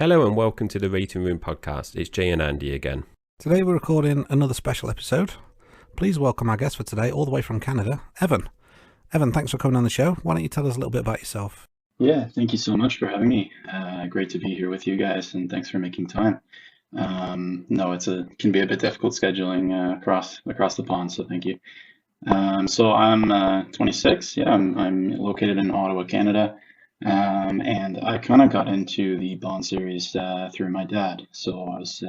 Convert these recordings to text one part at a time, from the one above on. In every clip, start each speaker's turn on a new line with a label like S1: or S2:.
S1: Hello and welcome to the Rating Room podcast. It's Jay and Andy again.
S2: Today we're recording another special episode. Please welcome our guest for today, all the way from Canada, Evan. Evan, thanks for coming on the show. Why don't you tell us a little bit about yourself?
S3: Yeah, thank you so much for having me. Great to be here with you guys, and thanks for making time. No, can be a bit difficult scheduling across the pond, so thank you. So I'm 26. Yeah, I'm located in Ottawa, Canada, and I kind of got into the Bond series through my dad. So I was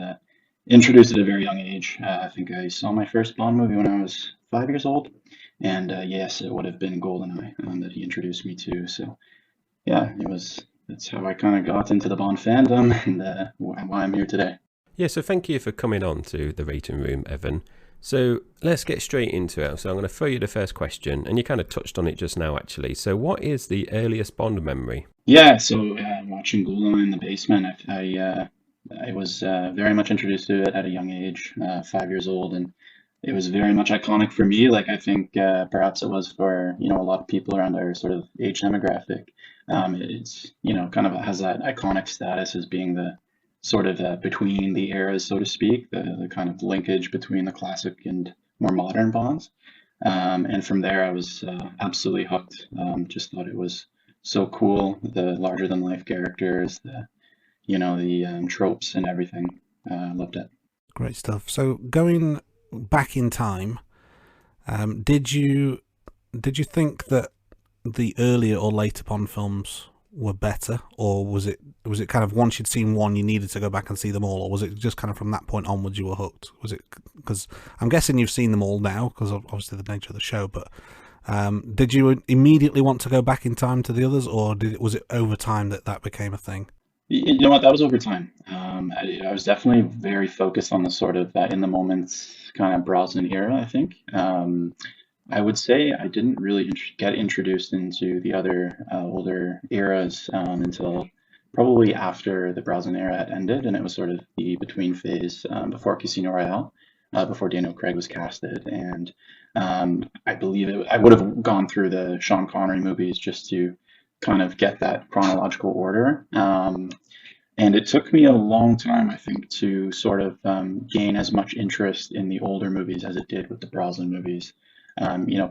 S3: introduced at a very young age. I think I saw my first Bond movie when I was 5 years old, and yes, it would have been GoldenEye that he introduced me to. So yeah, that's how I kind of got into the Bond fandom and why I'm here today.
S1: Yeah, so thank you for coming on to the Rating Room, Evan. So let's get straight into it. So I'm going to throw you the first question, and you kind of touched on it just now, actually. So what is the earliest Bond memory?
S3: Yeah, so watching GoldenEye in the basement, I was very much introduced to it at a young age, 5 years old, and it was very much iconic for me. Like I think perhaps it was for a lot of people around our sort of age demographic. It's kind of has that iconic status as being the sort of between the eras, so to speak, the kind of linkage between the classic and more modern Bonds. And from there, I was absolutely hooked. Just thought it was so cool. The larger than life characters, the tropes and everything. Loved it.
S2: Great stuff. So going back in time, did you think that the earlier or later Bond films were better, or was it kind of once you'd seen one you needed to go back and see them all, or was it just kind of from that point onwards you were hooked? Was it because I'm guessing you've seen them all now because obviously the nature of the show, but did you immediately want to go back in time to the others, or was it over time that became a thing?
S3: You know what? That was over time. I was definitely very focused on the sort of in the moments kind of Brosnan era, I think. I would say I didn't really get introduced into the other older eras until probably after the Brosnan era had ended, and it was sort of the between phase before Casino Royale, before Daniel Craig was casted, and I believe I would have gone through the Sean Connery movies just to kind of get that chronological order. And it took me a long time, I think, to sort of gain as much interest in the older movies as it did with the Brosnan movies.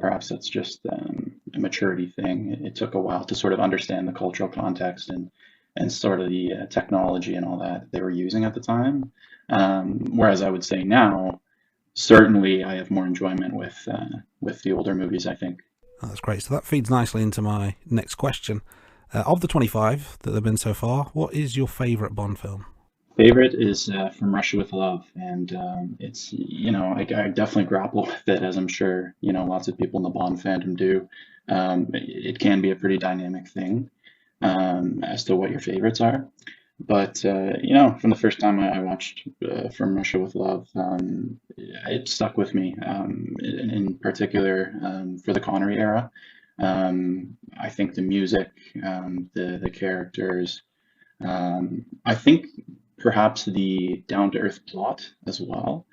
S3: Perhaps that's just a maturity thing. It took a while to sort of understand the cultural context and sort of the technology and all that they were using at the time. Whereas I would say now, certainly I have more enjoyment with the older movies, I think.
S2: Oh, that's great. So that feeds nicely into my next question. Of the 25 that there have been so far, what is your favourite Bond film?
S3: Favorite is From Russia with Love, and it's I definitely grapple with it, as I'm sure lots of people in the Bond fandom do. It can be a pretty dynamic thing as to what your favorites are, but from the first time I watched From Russia with Love, it stuck with me. In particular, for the Connery era, I think the music, the characters. I think perhaps the down-to-earth plot as well,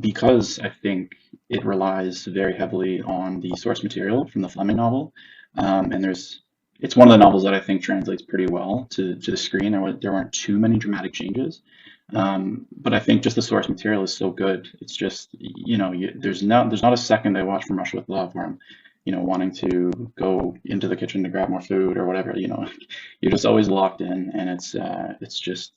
S3: because I think it relies very heavily on the source material from the Fleming novel, and it's one of the novels that I think translates pretty well to the screen. There weren't too many dramatic changes, but I think just the source material is so good. It's just there's not a second I watch From Russia with Love where I'm wanting to go into the kitchen to grab more food or whatever, you're just always locked in, and it's just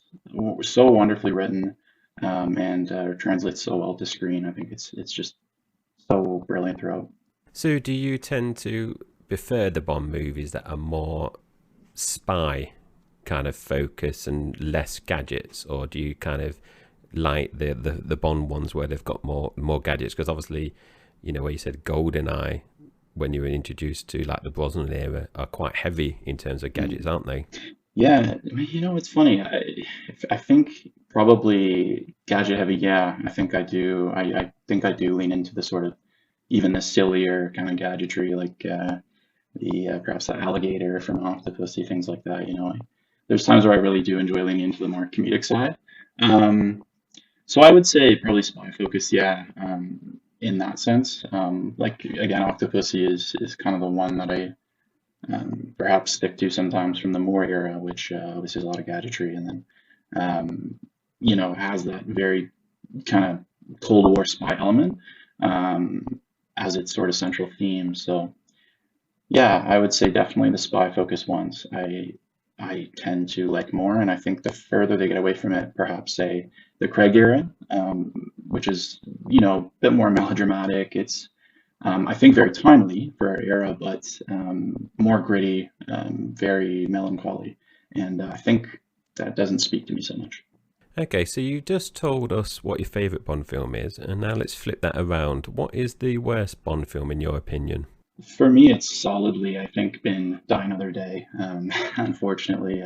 S3: so wonderfully written, and translates so well to screen. I think it's just so brilliant throughout.
S1: So do you tend to prefer the Bond movies that are more spy kind of focus and less gadgets, or do you kind of like the Bond ones where they've got more gadgets? Because obviously, where you said GoldenEye, when you were introduced to like the Brosnan era, are quite heavy in terms of gadgets, aren't they?
S3: Yeah, it's funny. I think probably gadget heavy. Yeah, I think I do. I think I do lean into the sort of even the sillier kind of gadgetry, like the perhaps the alligator from Octopussy, things like that. There's times where I really do enjoy leaning into the more comedic side. So I would say probably spy focus. Yeah. In that sense. Like again, Octopussy is kind of the one that perhaps stick to sometimes from the Moore era, which obviously has a lot of gadgetry, and then has that very kind of Cold War spy element um, as its sort of central theme. So yeah, I would say definitely the spy focused ones. I tend to like more, and I think the further they get away from it, perhaps say the Craig era, which is a bit more melodramatic. It's I think very timely for our era, but more gritty, very melancholy, and I think that doesn't speak to me so much.
S1: Okay, so you just told us what your favourite Bond film is, and now let's flip that around. What is the worst Bond film in your opinion?
S3: For me, it's solidly, I think, been Die Another Day. Unfortunately,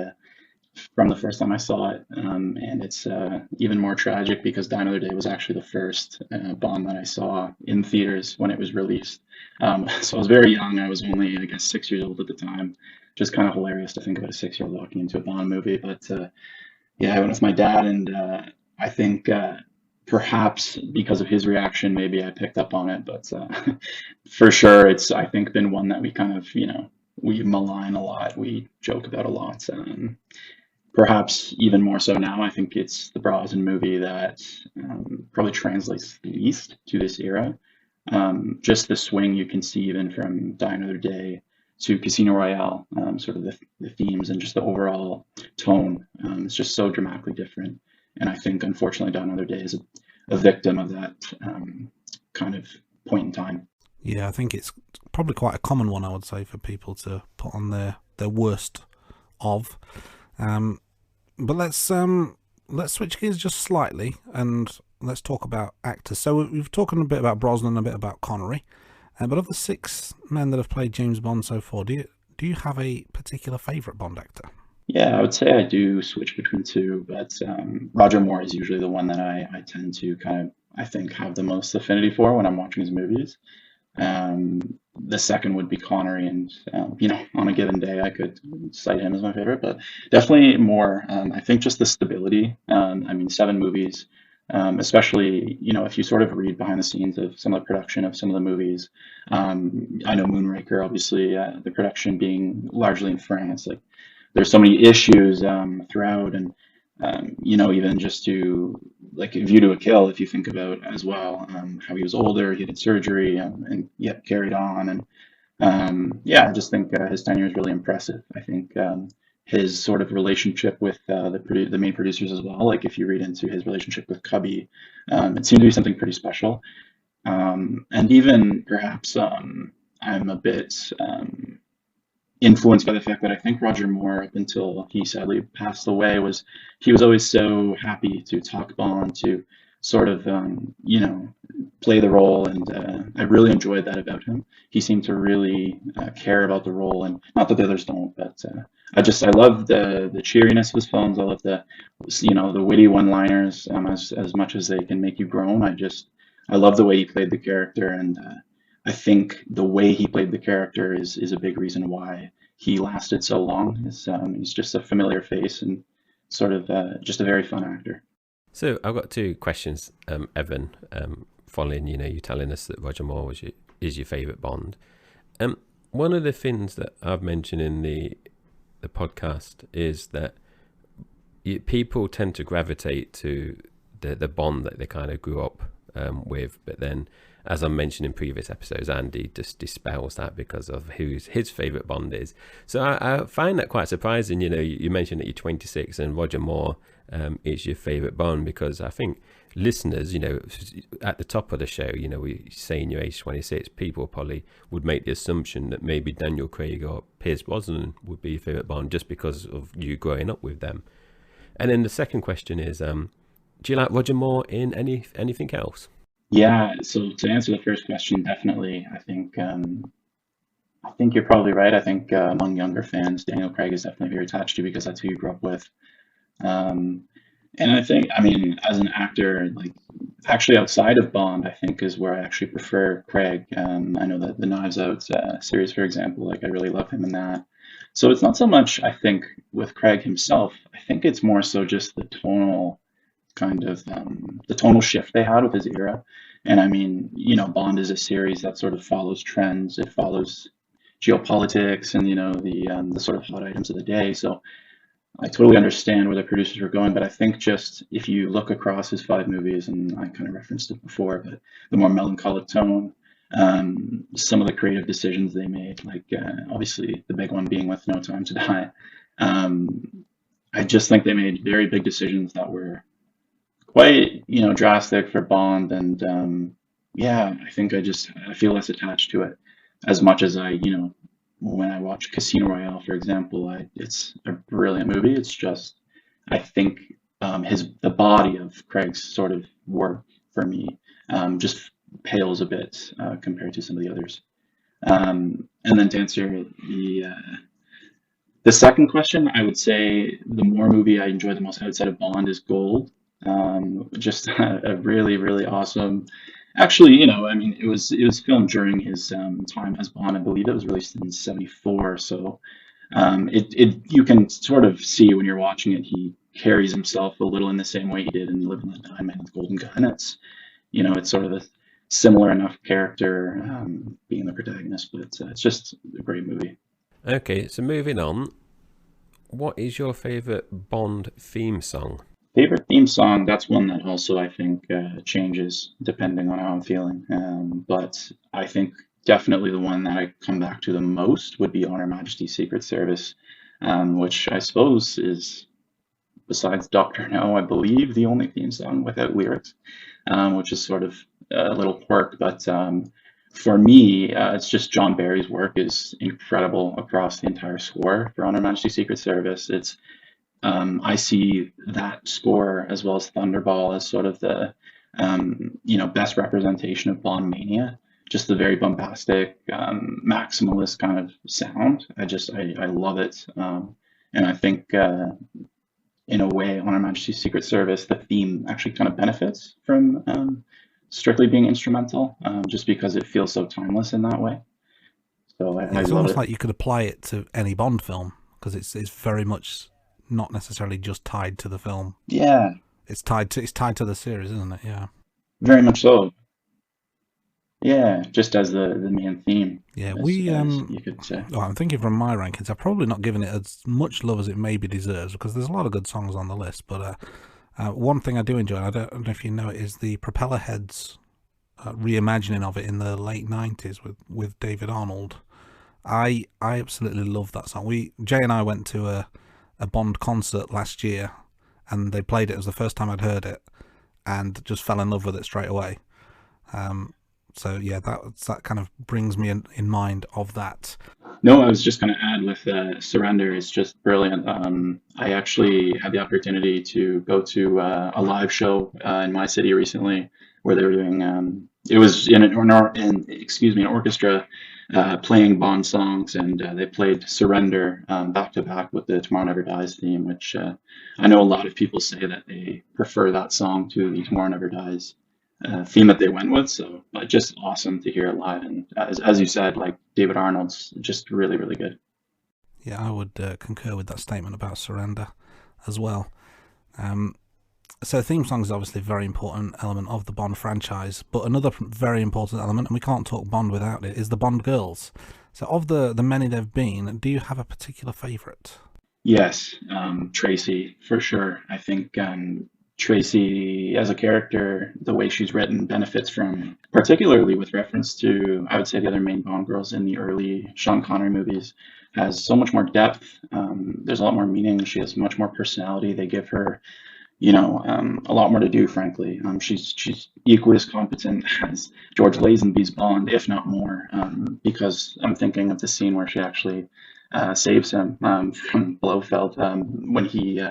S3: from the first time I saw it, and it's even more tragic because Die Another Day was actually the first Bond that I saw in theaters when it was released. So I was very young. I was only, I guess, 6 years old at the time. Just kind of hilarious to think about a 6-year-old walking into a Bond movie. But yeah, I went with my dad, and I think perhaps because of his reaction, maybe I picked up on it. But for sure, it's I think been one that we kind of we malign a lot, we joke about a lot. Perhaps even more so now, I think it's the Brosnan movie that probably translates least to this era. Just the swing you can see even from Die Another Day to Casino Royale, sort of the themes and just the overall tone. It's just so dramatically different. And I think, unfortunately, Die Another Day is a victim of that kind of point in time.
S2: Yeah, I think it's probably quite a common one, I would say, for people to put on their worst of. But let's switch gears just slightly and let's talk about actors. So we've talked a bit about Brosnan, a bit about Connery, but of the 6 men that have played James Bond so far, do you have a particular favourite Bond actor?
S3: Yeah, I would say I do switch between two, but Roger Moore is usually the one that I tend to kind of, I think, have the most affinity for when I'm watching his movies. The second would be Connery, and on a given day I could cite him as my favorite, but definitely Moore. I think just the stability. I mean, 7 movies, especially if you sort of read behind the scenes of some of the production of some of the movies. I know Moonraker, obviously, the production being largely in France, like there's so many issues throughout, and even just to like View to a Kill, if you think about as well, how he was older, he did surgery, and yet carried on, and yeah, I just think his tenure is really impressive. I think his sort of relationship with the main producers as well, like if you read into his relationship with Cubby, it seemed to be something pretty special, and even perhaps I'm a bit influenced by the fact that I think Roger Moore, up until he sadly passed away, he was always so happy to talk Bond, to sort of play the role, and I really enjoyed that about him. He seemed to really care about the role, and not that the others don't, but I love the cheeriness of his films. I love the witty one-liners, as much as they can make you groan. I love the way he played the character, and I think the way he played the character is a big reason why he lasted so long. He's just a familiar face and sort of just a very fun actor.
S1: So I've got 2 questions, Evan. Following you telling us that Roger Moore is your favourite Bond. One of the things that I've mentioned in the podcast is that people tend to gravitate to the Bond that they kind of grew up with, but then, as I mentioned in previous episodes, Andy just dispels that because of who his favourite Bond is. So I find that quite surprising. You mentioned that you're 26 and Roger Moore is your favourite Bond, because I think listeners, at the top of the show, we saying you're age 26, people probably would make the assumption that maybe Daniel Craig or Pierce Brosnan would be your favourite Bond just because of you growing up with them. And then the second question is, do you like Roger Moore in anything else?
S3: Yeah, so to answer the first question, definitely. I think you're probably right. I think among younger fans, Daniel Craig is definitely very attached to, because that's who you grew up with. Um, and I think, I mean, as an actor, like actually outside of Bond, I think is where I actually prefer Craig. I know that the Knives Out series, for example, like I really love him in that. So it's not so much, I think, with Craig himself. I think it's more so just the tonal kind of the tonal shift they had with his era. And I mean, Bond is a series that sort of follows trends. It follows geopolitics and the sort of hot items of the day. So I totally understand where the producers were going, but I think just if you look across his 5 movies, and I kind of referenced it before, but the more melancholic tone, some of the creative decisions they made, like obviously the big one being with No Time to Die. Um, I just think they made very big decisions that were quite, drastic for Bond, and yeah, I think I feel less attached to it as much as when I watch Casino Royale, for example. It's a brilliant movie. It's just I think the body of Craig's sort of work for me just pales a bit compared to some of the others. And then to answer the second question, I would say the more movie I enjoy the most outside of Bond is Gold. Just a really, really awesome. Actually, I mean, it was filmed during his time as Bond. I believe it was released in '74. So you can sort of see when you're watching it, he carries himself a little in the same way he did in Live and Let Die, Man with Golden Gun. It's sort of a similar enough character being the protagonist, but it's just a great movie.
S1: Okay, so moving on, what is your favourite Bond theme song?
S3: Favorite theme song, that's one that also I think changes depending on how I'm feeling. But I think definitely the one that I come back to the most would be On Her Majesty's Secret Service, which I suppose is, besides Doctor No, I believe the only theme song without lyrics, which is sort of a little quirk. But for me, it's just John Barry's work is incredible across the entire score for On Her Majesty's Secret Service. I see that score as well as Thunderball as sort of the best representation of Bond mania. Just the very bombastic, maximalist kind of sound. I love it, and I think in a way, On Her Majesty's Secret Service, the theme actually kind of benefits from strictly being instrumental, just because it feels so timeless in that way. So I
S2: It's
S3: love
S2: almost
S3: it.
S2: like you could apply it to any Bond film because it's very much not necessarily just tied to the film.
S3: Yeah,
S2: It's tied to the series, isn't it? Yeah.
S3: very much so. Yeah, just as the main theme,
S2: Yeah,
S3: as
S2: we
S3: you could say.
S2: well, I'm thinking from my rankings, I've probably not given it as much love as it maybe deserves because there's a lot of good songs on the list. But one thing I do enjoy, and I don't know if you know it, is the Propellerheads reimagining of it in the late '90s with David Arnold. I absolutely love that song. Jay and I went to a Bond concert last year, and they played it. It was the first time I'd heard it, and just fell in love with it straight away. So yeah, that kind of brings me in mind of that.
S3: No, I was just going to add with Surrender is just brilliant. I actually had the opportunity to go to a live show in my city recently where they were doing, it was an orchestra playing Bond songs, and they played Surrender back to back with the Tomorrow Never Dies theme, which I know a lot of people say that they prefer that song to the Tomorrow Never Dies theme that they went with. So just awesome to hear it live. And as you said, like David Arnold's just really, really good.
S2: Yeah, I would concur with that statement about Surrender as well. So theme song is obviously a very important element of the Bond franchise, but another very important element, and we can't talk Bond without it, is the Bond girls. So of the many there've been, do you have a particular favourite?
S3: Yes, Tracy, for sure. I think Tracy as a character, the way she's written benefits from, particularly with reference to, I would say, the other main Bond girls in the early Sean Connery movies, has so much more depth. There's a lot more meaning. She has much more personality. They give her, a lot more to do, frankly. She's equally as competent as George Lazenby's Bond, if not more, because I'm thinking of the scene where she actually saves him from Blofeld when he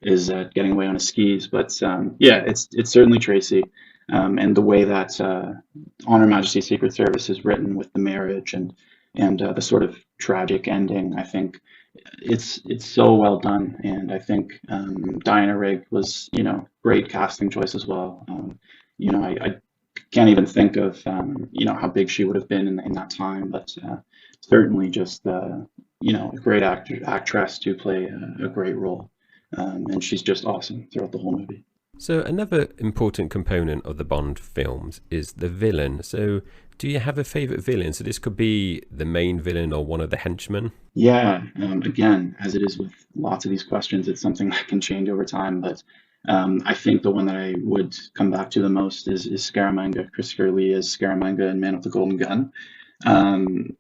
S3: is getting away on his skis. But yeah, it's certainly Tracy, and the way that On Her Majesty's Secret Service is written with the marriage and the sort of tragic ending. I think it's so well done, and I think Diana Rigg was great casting choice as well. I can't even think of how big she would have been in that time, but certainly just a great actress to play a great role. And she's just awesome throughout the whole movie.
S1: So another important component of the Bond films is the villain. So do you have a favorite villain? So this could be the main villain or one of the henchmen.
S3: Yeah, again, as it is with lots of these questions, it's something that can change over time. But I think the one that I would come back to the most is Scaramanga, Christopher Lee as Scaramanga in Man with the Golden Gun,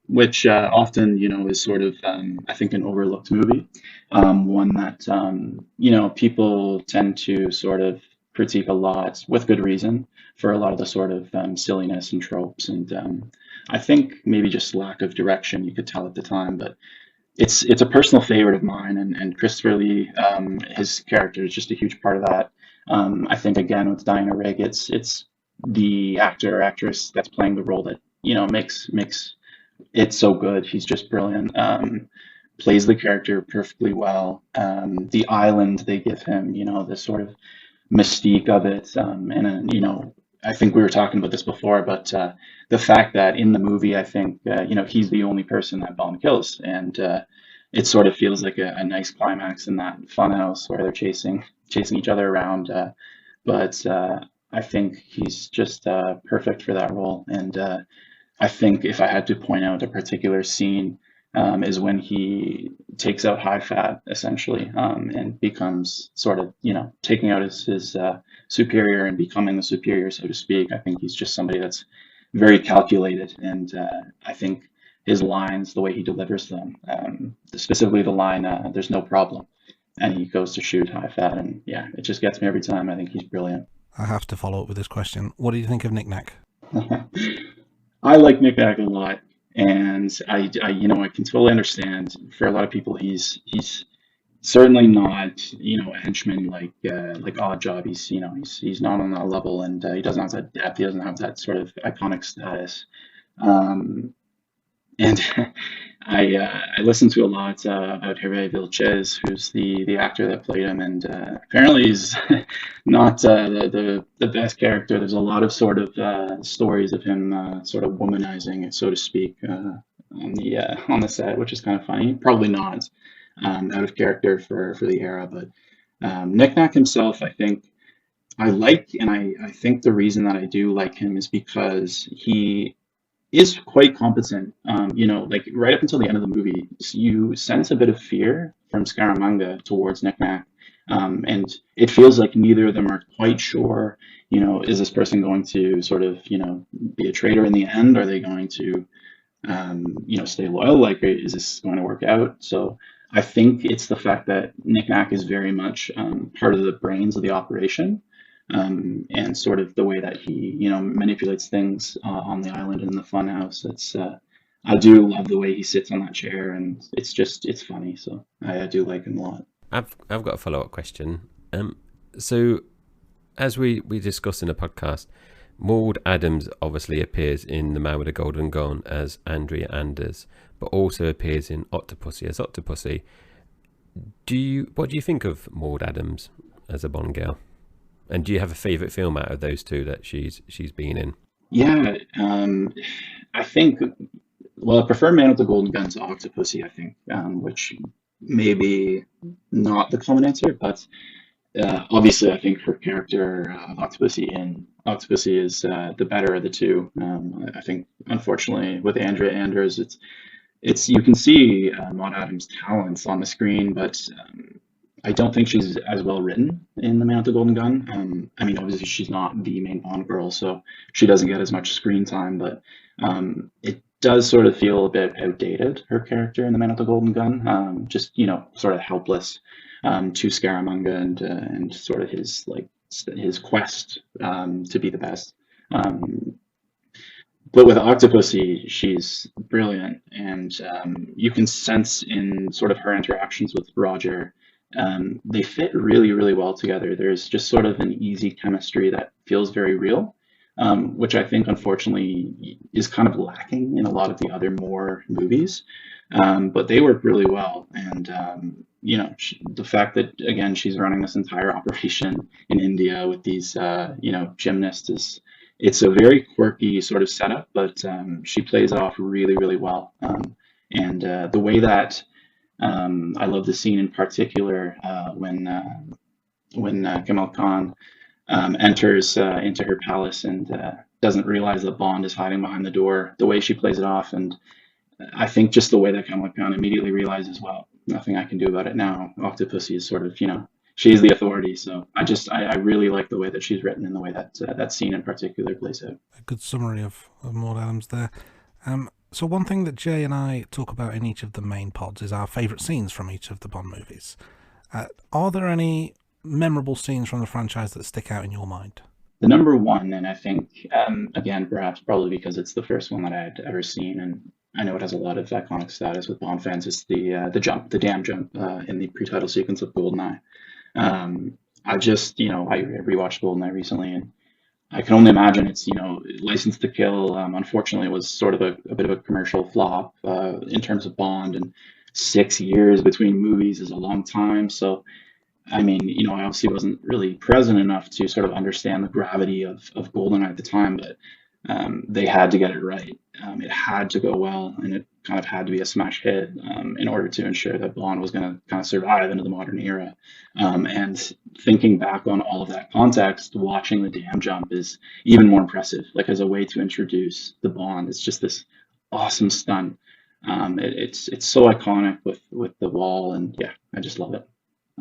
S3: which often, is sort of, I think, an overlooked movie, one that, people tend to sort of critique a lot with good reason for a lot of the sort of silliness and tropes. And I think maybe just lack of direction, you could tell at the time, but it's a personal favorite of mine, and Christopher Lee, his character is just a huge part of that. I think again with Diana Rigg, it's the actor or actress that's playing the role that makes it so good. He's just brilliant. Plays the character perfectly well. The island they give him, the sort of mystique of it, I think we were talking about this before, but the fact that in the movie, I think he's the only person that Bond kills, and it sort of feels like a nice climax in that funhouse where they're chasing each other around. But I think he's just perfect for that role, and I think if I had to point out a particular scene, is when he takes out High Fat essentially, and becomes sort of, taking out his superior and becoming the superior, so to speak. I think he's just somebody that's very calculated, and I think his lines, the way he delivers them, specifically the line, "There's no problem," and he goes to shoot High Fat, and yeah, it just gets me every time. I think he's brilliant.
S2: I have to follow up with this question. What do you think of Nick Nack?
S3: I like Nick Nack a lot, and I can totally understand for a lot of people he's certainly not a henchman like Odd Job. He's not on that level, and he doesn't have that depth. He doesn't have that sort of iconic status. Um, and I listened to a lot about Hervé Villechaize, who's the actor that played him, and apparently he's not the best character. There's a lot of sort of stories of him sort of womanizing, so to speak, on the set, which is kind of funny. Probably not out of character for the era, but Nick Nack himself, I think I like, and I think the reason that I do like him is because he is quite competent. Like right up until the end of the movie, you sense a bit of fear from Scaramanga towards Nick Nack. And it feels like neither of them are quite sure, is this person going to sort of, be a traitor in the end? Are they going to, stay loyal? Like, is this going to work out? So I think it's the fact that Nick Nack is very much part of the brains of the operation, and sort of the way that he, manipulates things on the island and in the funhouse. I do love the way he sits on that chair, and it's funny. So I do like him a lot.
S1: I've got a follow-up question. So as we discussed in the podcast, Maud Adams obviously appears in The Man with the Golden Gun as Andrea Anders, but also appears in Octopussy as Octopussy. What do you think of Maud Adams as a Bond girl? And do you have a favourite film out of those two that she's been in?
S3: Yeah, I think, well, I prefer Man with the Golden Gun to Octopussy, I think, which maybe not the common answer, but obviously I think her character Octopussy is the better of the two. I think, unfortunately, with Andrea Anders, it's you can see Maud Adams' talents on the screen, but I don't think she's as well written in The Man with the Golden Gun. I mean, obviously she's not the main Bond girl, so she doesn't get as much screen time, but it does sort of feel a bit outdated, her character in The Man with the Golden Gun. Just, sort of helpless to Scaramanga and sort of his quest to be the best. But with Octopussy, she's brilliant, and you can sense in sort of her interactions with Roger, they fit really, really well together. There's just sort of an easy chemistry that feels very real, which I think, unfortunately, is kind of lacking in a lot of the other Moore movies. But they work really well, and the fact that, again, she's running this entire operation in India with these gymnasts, it's a very quirky sort of setup, but she plays it off really, really well. And the way that I love the scene in particular when Kamal Khan enters into her palace and doesn't realize that Bond is hiding behind the door. The way she plays it off, and I think just the way that Kamala Khan immediately realizes, well, nothing I can do about it now. Octopussy is sort of, she's the authority. So I really like the way that she's written and the way that that scene in particular plays out.
S2: A good summary of Maud Adams there. So one thing that Jay and I talk about in each of the main pods is our favourite scenes from each of the Bond movies. Are there any memorable scenes from the franchise that stick out in your mind?
S3: The number one, and I think, again, perhaps probably because it's the first one that I had ever seen, and I know it has a lot of iconic status with Bond fans, is the dam jump in the pre-title sequence of GoldenEye. I just, I rewatched GoldenEye recently, and I can only imagine it's, License to Kill, unfortunately, was sort of a bit of a commercial flop in terms of Bond, and 6 years between movies is a long time. So, I mean, I obviously wasn't really present enough to sort of understand the gravity of GoldenEye at the time, but they had to get it right. It had to go well, and it kind of had to be a smash hit in order to ensure that Bond was going to kind of survive into the modern era. And thinking back on all of that context, watching the dam jump is even more impressive. Like as a way to introduce the Bond, it's just this awesome stunt. It's so iconic with the wall, and yeah, I just love it.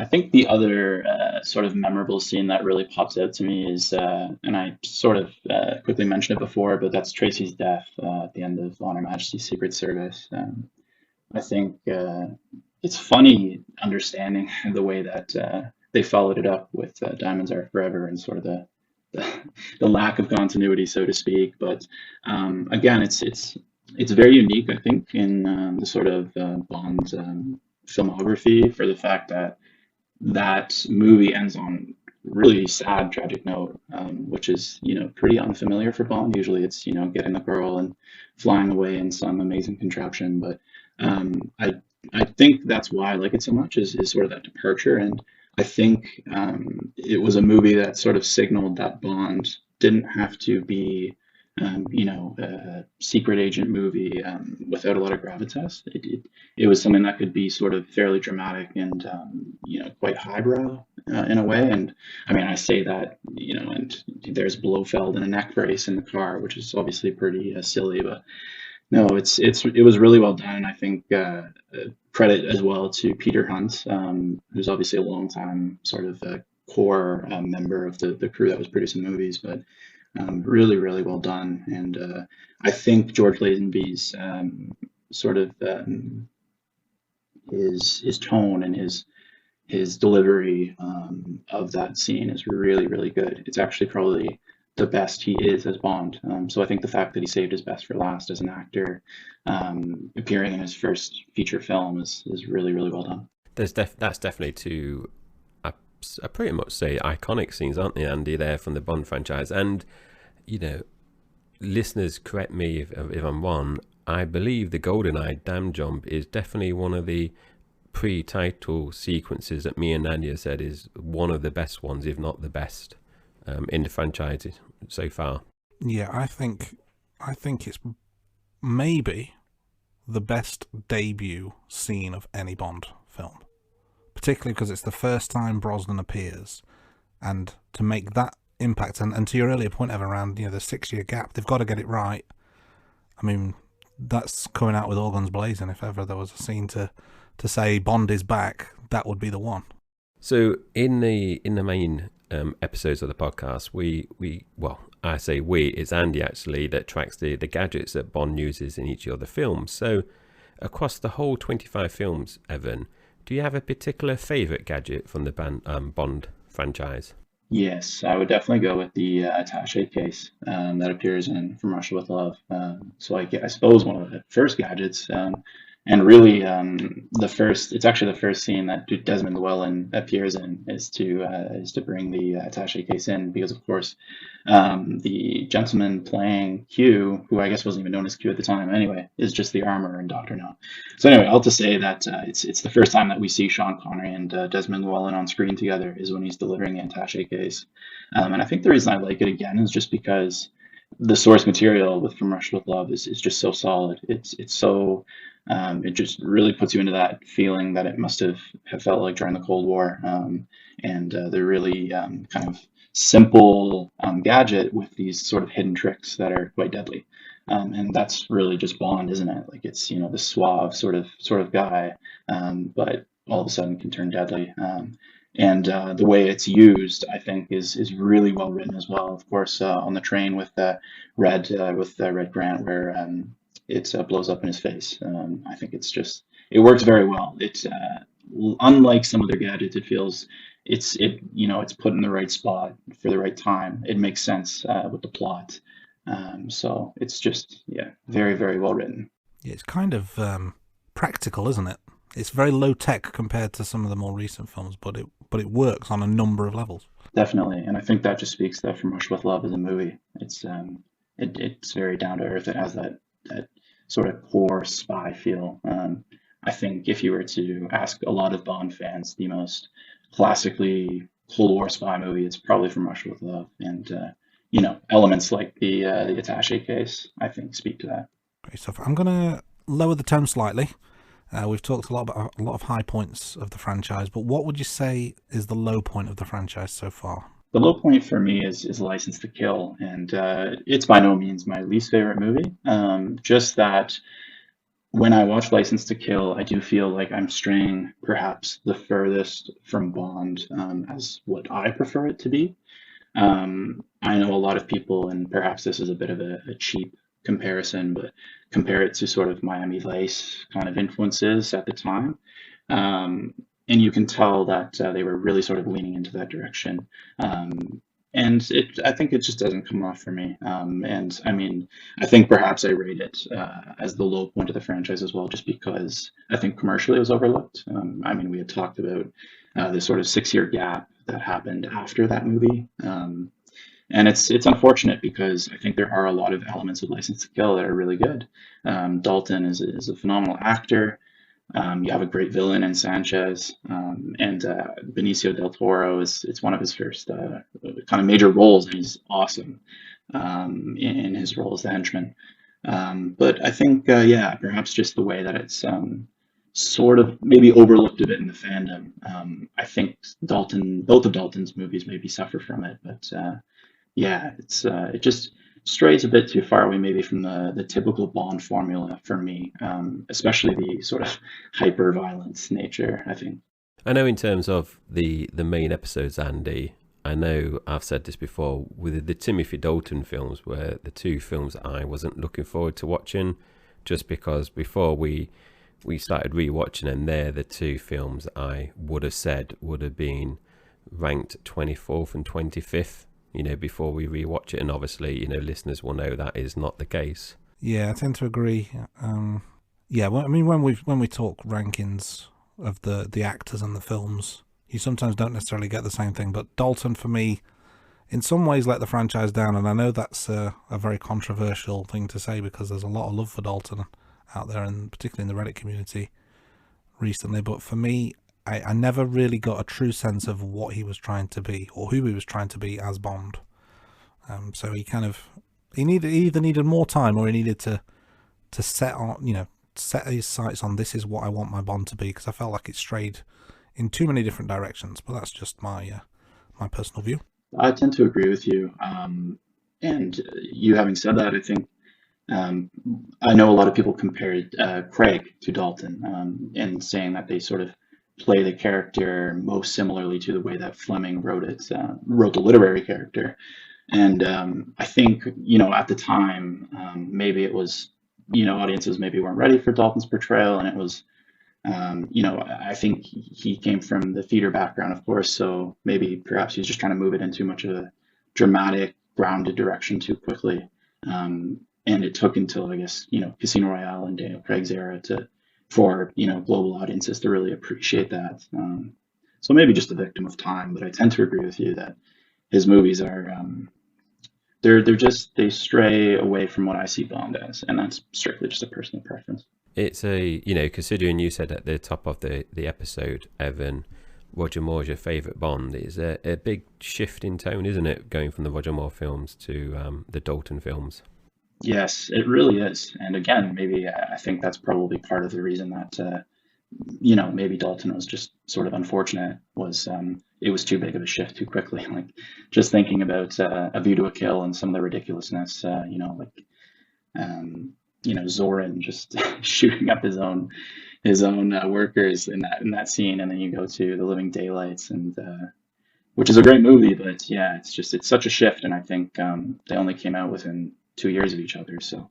S3: I think the other sort of memorable scene that really pops out to me is, and I sort of quickly mentioned it before, but that's Tracy's death at the end of On Her Majesty's Secret Service. I think it's funny understanding the way that they followed it up with Diamonds Are Forever and sort of the lack of continuity, so to speak. But again, it's very unique, I think, in the sort of Bond filmography for the fact that that movie ends on really sad, tragic note, which is, pretty unfamiliar for Bond. Usually it's, getting the girl and flying away in some amazing contraption. But I think that's why I like it so much is sort of that departure. And I think it was a movie that sort of signaled that Bond didn't have to be a secret agent movie without a lot of gravitas. It was something that could be sort of fairly dramatic and quite highbrow in a way. And I mean, I say that and there's Blofeld in a neck brace in the car, which is obviously pretty silly, but no, it was really well done. And I think credit as well to Peter Hunt, who's obviously a long time sort of core member of the crew that was producing movies, but really, really well done. And I think George Lazenby's sort of his tone and his delivery of that scene is really, really good. It's actually probably the best he is as Bond. So I think the fact that he saved his best for last as an actor, appearing in his first feature film is really, really well done.
S1: That's definitely two, I pretty much say iconic scenes, aren't they, Andy, there from the Bond franchise. And, listeners, correct me if I'm wrong, I believe the GoldenEye dam jump is definitely one of the pre-title sequences that me and Nadia said is one of the best ones, if not the best, in the franchise so far.
S2: Yeah, I think it's maybe the best debut scene of any Bond film, particularly because it's the first time Brosnan appears, and to make that impact, and to your earlier point, Evan, around the 6-year gap, they've got to get it right. I mean, that's coming out with all guns blazing. If ever there was a scene to say Bond is back, that would be the one.
S1: So in the main episodes of the podcast, I say it's Andy actually that tracks the gadgets that Bond uses in each of the films. So across the whole 25 films, Evan, do you have a particular favourite gadget from the Bond franchise?
S3: Yes, I would definitely go with the attaché case that appears in From Russia with Love. So I suppose one of the first gadgets, and really it's actually the first scene that Desmond Llewellyn appears in is to bring the attaché case in, because of course the gentleman playing Q, who I guess wasn't even known as Q at the time anyway, is just the armor in Doctor No. So anyway, all to say that it's the first time that we see Sean Connery and Desmond Llewellyn on screen together is when he's delivering the attaché case. And I think the reason I like it again is just because the source material with From Russia with Love is just so solid. It's so it just really puts you into that feeling that it must have felt like during the Cold War, and the really kind of simple gadget with these sort of hidden tricks that are quite deadly. And that's really just Bond, isn't it? Like it's, you know, the suave sort of guy, but all of a sudden can turn deadly. And the way it's used, I think, is really well written as well. Of course, on the train with Red Grant, where it blows up in his face. I think it works very well. It's unlike some other gadgets. It feels it's put in the right spot for the right time. It makes sense with the plot. So it's just, yeah, very, very well written.
S2: Yeah, it's kind of practical, isn't it? It's very low tech compared to some of the more recent films, but it works on a number of levels.
S3: Definitely, and I think that just speaks to From Russia with Love as a movie. It's very down to earth. It has that sort of core spy feel. I think if you were to ask a lot of Bond fans, the most classically Cold War spy movie, it's probably From Russia with Love, and elements like the attaché case, I think, speak to that.
S2: Great stuff. I'm going to lower the tone slightly. We've talked a lot about a lot of high points of the franchise, but what would you say is the low point of the franchise so far?
S3: The low point for me is License to Kill, and it's by no means my least favorite movie. Just that when I watch License to Kill, I do feel like I'm straying perhaps the furthest from Bond as what I prefer it to be. I know a lot of people, and perhaps this is a bit of a cheap comparison, but compare it to sort of Miami Vice kind of influences at the time. And you can tell that they were really sort of leaning into that direction. And I think it just doesn't come off for me. And I mean, I think perhaps I rate it as the low point of the franchise as well, just because I think commercially it was overlooked. I mean, we had talked about the sort of 6-year gap that happened after that movie. And it's unfortunate because I think there are a lot of elements of License to Kill that are really good. Dalton is a phenomenal actor. You have a great villain in Sanchez, and Benicio del Toro it's one of his first kind of major roles, and he's awesome in his role as the henchman. But I think, yeah, perhaps just the way that it's sort of maybe overlooked a bit in the fandom. I think both of Dalton's movies maybe suffer from it, but yeah, it just strays a bit too far away maybe from the typical Bond formula for me, especially the sort of hyper violence nature, I think.
S1: I know in terms of the main episodes, Andy, I know I've said this before, with the Timothy Dalton films were the two films I wasn't looking forward to watching, just because before we started rewatching them, they're the two films I would have said would have been ranked 24th and 25th, before we rewatch it. And obviously, listeners will know that is not the case.
S2: Yeah, I tend to agree. Yeah, well, I mean, when we talk rankings of the actors and the films, you sometimes don't necessarily get the same thing. But Dalton, for me, in some ways let the franchise down, and I know that's a very controversial thing to say because there's a lot of love for Dalton out there, and particularly in the Reddit community recently. But for me, I never really got a true sense of what he was trying to be or who he was trying to be as Bond. So he either needed more time, or he needed to set his sights on, this is what I want my Bond to be, because I felt like it strayed in too many different directions. But that's just my personal view.
S3: I tend to agree with you. And you having said that, I think I know a lot of people compared Craig to Dalton, and saying that they sort of play the character most similarly to the way that Fleming wrote the literary character. And I think, at the time, maybe it was, audiences maybe weren't ready for Dalton's portrayal, and it was, I think he came from the theater background, of course, so maybe perhaps he was just trying to move it into much of a dramatic, grounded direction too quickly. And it took until, I guess, Casino Royale and Daniel Craig's era for global audiences to really appreciate that. So maybe just a victim of time, but I tend to agree with you that his movies are they stray away from what I see Bond as, and that's strictly just a personal preference.
S1: It's considering you said at the top of the episode, Evan, Roger Moore's your favourite Bond, is a big shift in tone, isn't it, going from the Roger Moore films to the Dalton films?
S3: Yes, it really is. And again, maybe I think that's probably part of the reason that, maybe Dalton was just sort of unfortunate, was it was too big of a shift too quickly. Like just thinking about A View to a Kill and some of the ridiculousness, Zoran just shooting up his own workers in that scene, and then you go to The Living Daylights, and which is a great movie, but yeah, it's such a shift, and I think they only came out within 2 years of each other, so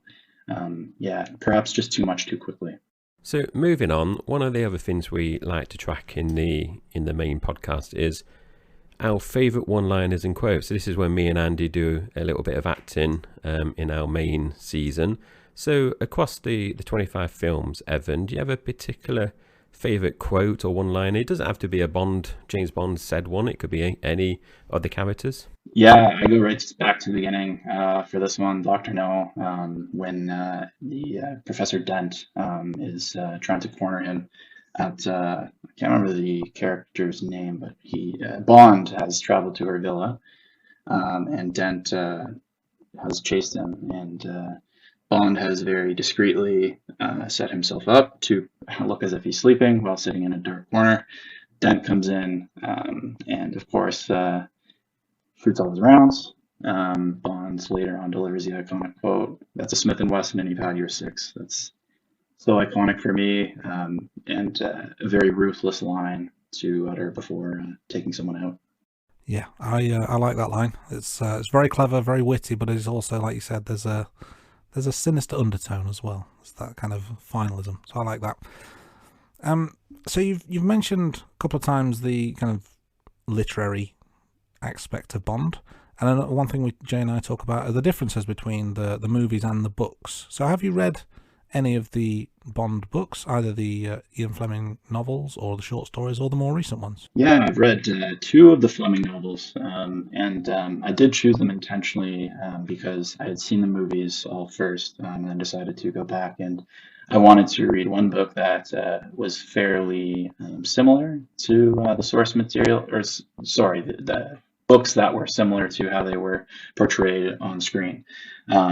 S3: yeah, perhaps just too much too quickly.
S1: So moving on, one of the other things we like to track in the main podcast is our favourite one-liners and quotes. So this is when me and Andy do a little bit of acting in our main season. So across the 25 films, Evan, do you have a particular favourite quote or one-liner? It doesn't have to be a James Bond said one. It could be any of the characters.
S3: Yeah, I go right back to the beginning for this one, Dr. No, when the Professor Dent is trying to corner him at, I can't remember the character's name, but Bond has traveled to her villa, and Dent has chased him, and Bond has very discreetly set himself up to look as if he's sleeping while sitting in a dark corner. Dent comes in, and of course, shoots all his rounds. Bond later on delivers the iconic quote, "That's a Smith & Wesson and you've had your six." That's so iconic for me, and a very ruthless line to utter before taking someone out.
S2: Yeah, I like that line. It's very clever, very witty, but it's also, like you said, there's a sinister undertone as well. It's that kind of finalism. So I like that. So you've mentioned a couple of times the kind of literary aspect of Bond, and then one thing Jay and I talk about are the differences between the movies and the books. So have you read any of the Bond books, either the Ian Fleming novels or the short stories or the more recent ones?
S3: Yeah, I've read two of the Fleming novels, and I did choose them intentionally because I had seen the movies all first, and then decided to go back, and I wanted to read one book that was fairly similar to the source material, or sorry, the books that were similar to how they were portrayed on screen.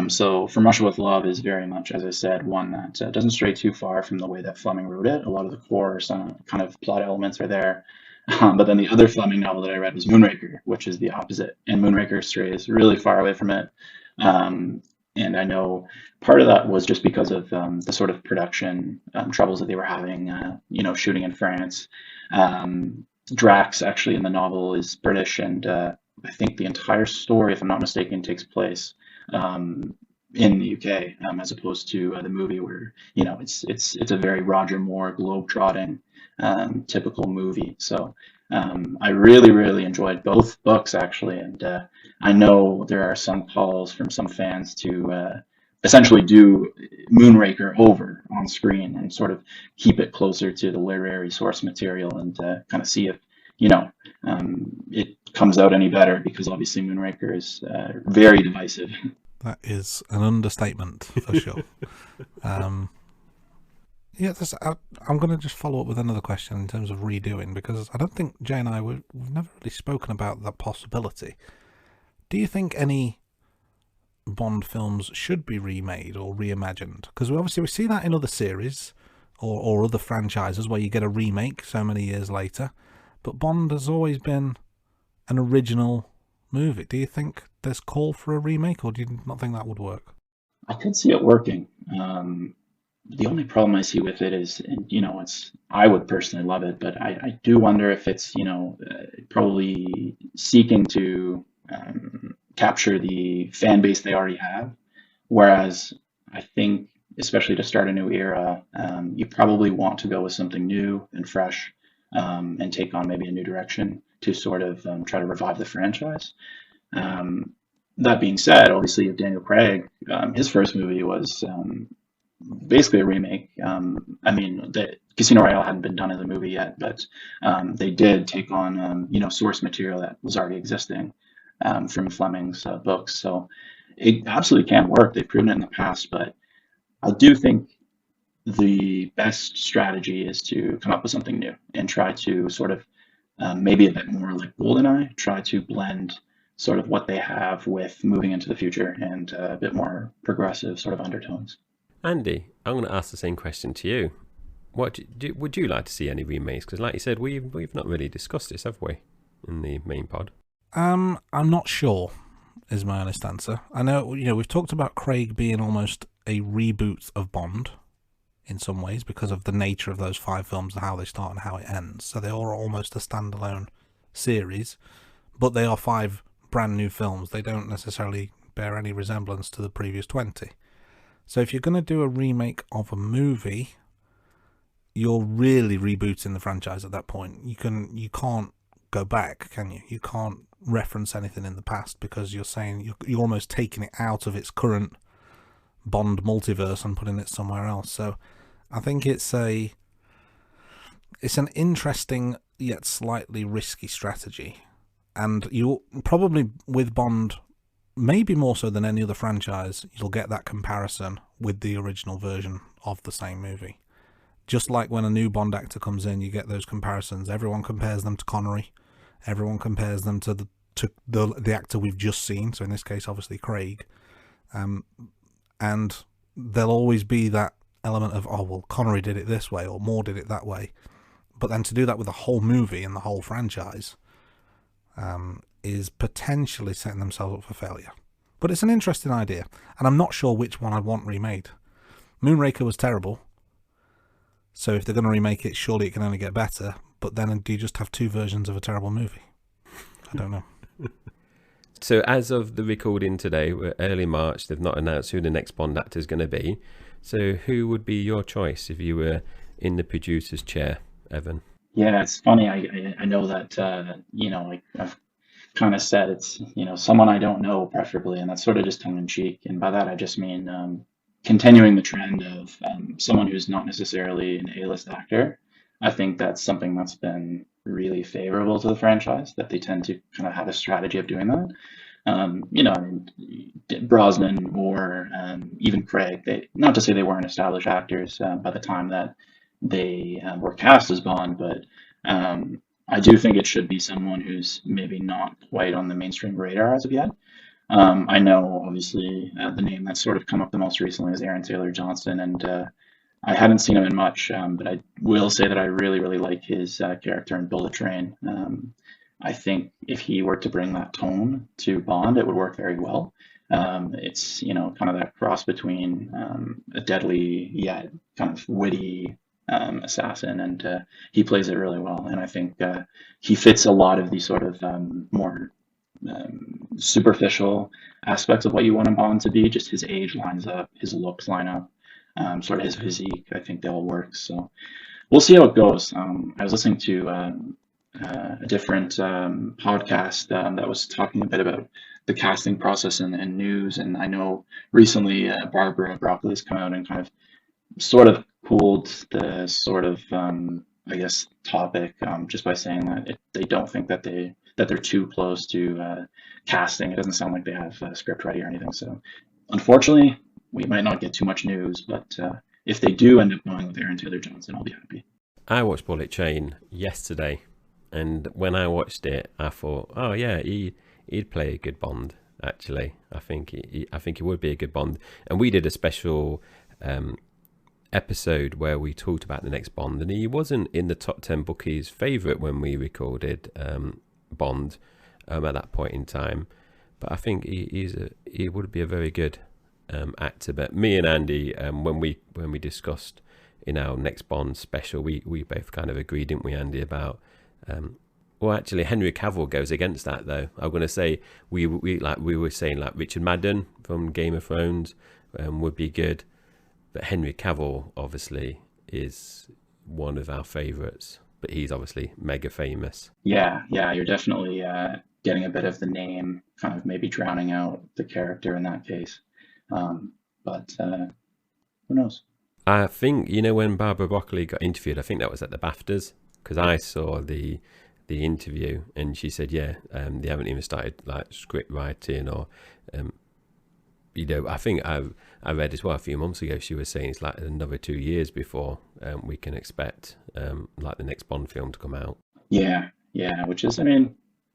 S3: So From Russia with Love is very much, as I said, one that doesn't stray too far from the way that Fleming wrote it. A lot of the core kind of plot elements are there. But then the other Fleming novel that I read was Moonraker, which is the opposite. And Moonraker strays really far away from it. And I know part of that was just because of the sort of production troubles that they were having, shooting in France. Drax, actually, in the novel is British, and I think the entire story, if I'm not mistaken, takes place in the UK, as opposed to the movie where it's a very Roger Moore globe-trotting typical movie. So I really, really enjoyed both books, actually, and I know there are some calls from some fans to essentially do Moonraker over on screen and sort of keep it closer to the literary source material, and kind of see if it comes out any better, because obviously Moonraker is very divisive.
S2: That is an understatement for sure. Yeah, I'm going to just follow up with another question in terms of redoing, because I don't think Jay and we've never really spoken about that possibility. Do you think any Bond films should be remade or reimagined? Because we see that in other series or other franchises where you get a remake so many years later, but Bond has always been an original movie. Do you think there's call for a remake, or do you not think that would work?
S3: I could see it working. The only problem I see with it is, I would personally love it, but I do wonder if it's, probably seeking to capture the fan base they already have. Whereas I think, especially to start a new era, you probably want to go with something new and fresh, and take on maybe a new direction to sort of try to revive the franchise. That being said, obviously, if Daniel Craig, his first movie was basically a remake. The Casino Royale hadn't been done as a movie yet, but they did take on source material that was already existing from Fleming's books. So it absolutely can work. They've proven it in the past, but I do think the best strategy is to come up with something new and try to sort of maybe a bit more like GoldenEye, try to blend sort of what they have with moving into the future, and a bit more progressive sort of undertones.
S1: Andy, I'm going to ask the same question to you. Would you like to see any remakes? Because like you said, we've not really discussed this, have we? in the main pod?
S2: I'm not sure, is my honest answer. I know, we've talked about Craig being almost a reboot of Bond in some ways because of the nature of those 5 films and how they start and how it ends. So they are almost a standalone series, but they are 5 brand new films. They don't necessarily bear any resemblance to the previous 20. So if you're going to do a remake of a movie, you're really rebooting the franchise at that point. You can't go back, can you? You can't reference anything in the past because you're saying you're almost taking it out of its current Bond multiverse and putting it somewhere else. So I think it's an interesting yet slightly risky strategy. And you probably, with Bond, maybe more so than any other franchise, you'll get that comparison with the original version of the same movie. Just like when a new Bond actor comes in, you get those comparisons. Everyone compares them to Connery. Everyone compares them to the actor we've just seen. So in this case, obviously Craig. And there'll always be that element of, oh, well, Connery did it this way or Moore did it that way. But then to do that with the whole movie and the whole franchise is potentially setting themselves up for failure. But it's an interesting idea, and I'm not sure which one I'd want remade. Moonraker was terrible, so if they're going to remake it, surely it can only get better. But then do you just have 2 versions of a terrible movie? I don't know.
S1: So as of the recording today, we're early March, they've not announced who the next Bond actor is going to be. So who would be your choice if you were in the producer's chair, Evan?
S3: Yeah, it's funny. I know that like I've kind of said it's someone I don't know preferably, and that's sort of just tongue in cheek. And by that I just mean continuing the trend of someone who's not necessarily an A-list actor. I think that's something that's been really favorable to the franchise, that they tend to kind of have a strategy of doing that. I mean, Brosnan or even Craig, not to say they weren't established actors by the time that they were cast as Bond, but I do think it should be someone who's maybe not quite on the mainstream radar as of yet. I know, obviously, the name that's sort of come up the most recently is Aaron Taylor Johnson, and I hadn't seen him in much, but I will say that I really, really like his character in Bullet Train. I think if he were to bring that tone to Bond, it would work very well. It's kind of that cross between a deadly yet kind of witty assassin, and he plays it really well. And I think he fits a lot of these sort of more superficial aspects of what you want a Bond to be. Just his age lines up, his looks line up, sort of his physique. I think they all work. So we'll see how it goes. I was listening to a different podcast that was talking a bit about the casting process and news. And I know recently Barbara Broccoli has come out and kind of sort of cooled the sort of I guess topic just by saying that they don't think that they're too close to casting. It doesn't sound like they have a script ready or anything. So unfortunately, we might not get too much news. But if they do end up going with Aaron Taylor Johnson, I'll be happy.
S1: I watched Bullet Train yesterday, and when I watched it, I thought, oh yeah, he'd play a good Bond. Actually, I think he would be a good Bond. And we did a special episode where we talked about the next Bond, and he wasn't in the top 10 bookies' favourite when we recorded Bond at that point in time. But I think he would be a very good actor. But me and Andy, when we discussed in our next Bond special, we both kind of agreed, didn't we, Andy, about well, actually, Henry Cavill goes against that, though. I'm going to say we were saying like Richard Madden from Game of Thrones would be good, but Henry Cavill obviously is one of our favourites. But he's obviously mega famous.
S3: Yeah, you're definitely getting a bit of the name, kind of maybe drowning out the character in that case. But who knows?
S1: I think when Barbara Broccoli got interviewed, I think that was at the BAFTAs, because I saw the interview, and she said, they haven't even started like script writing or I think I read as well a few months ago, she was saying it's like another 2 years before we can expect like the next Bond film to come out.
S3: Yeah, which is, I mean,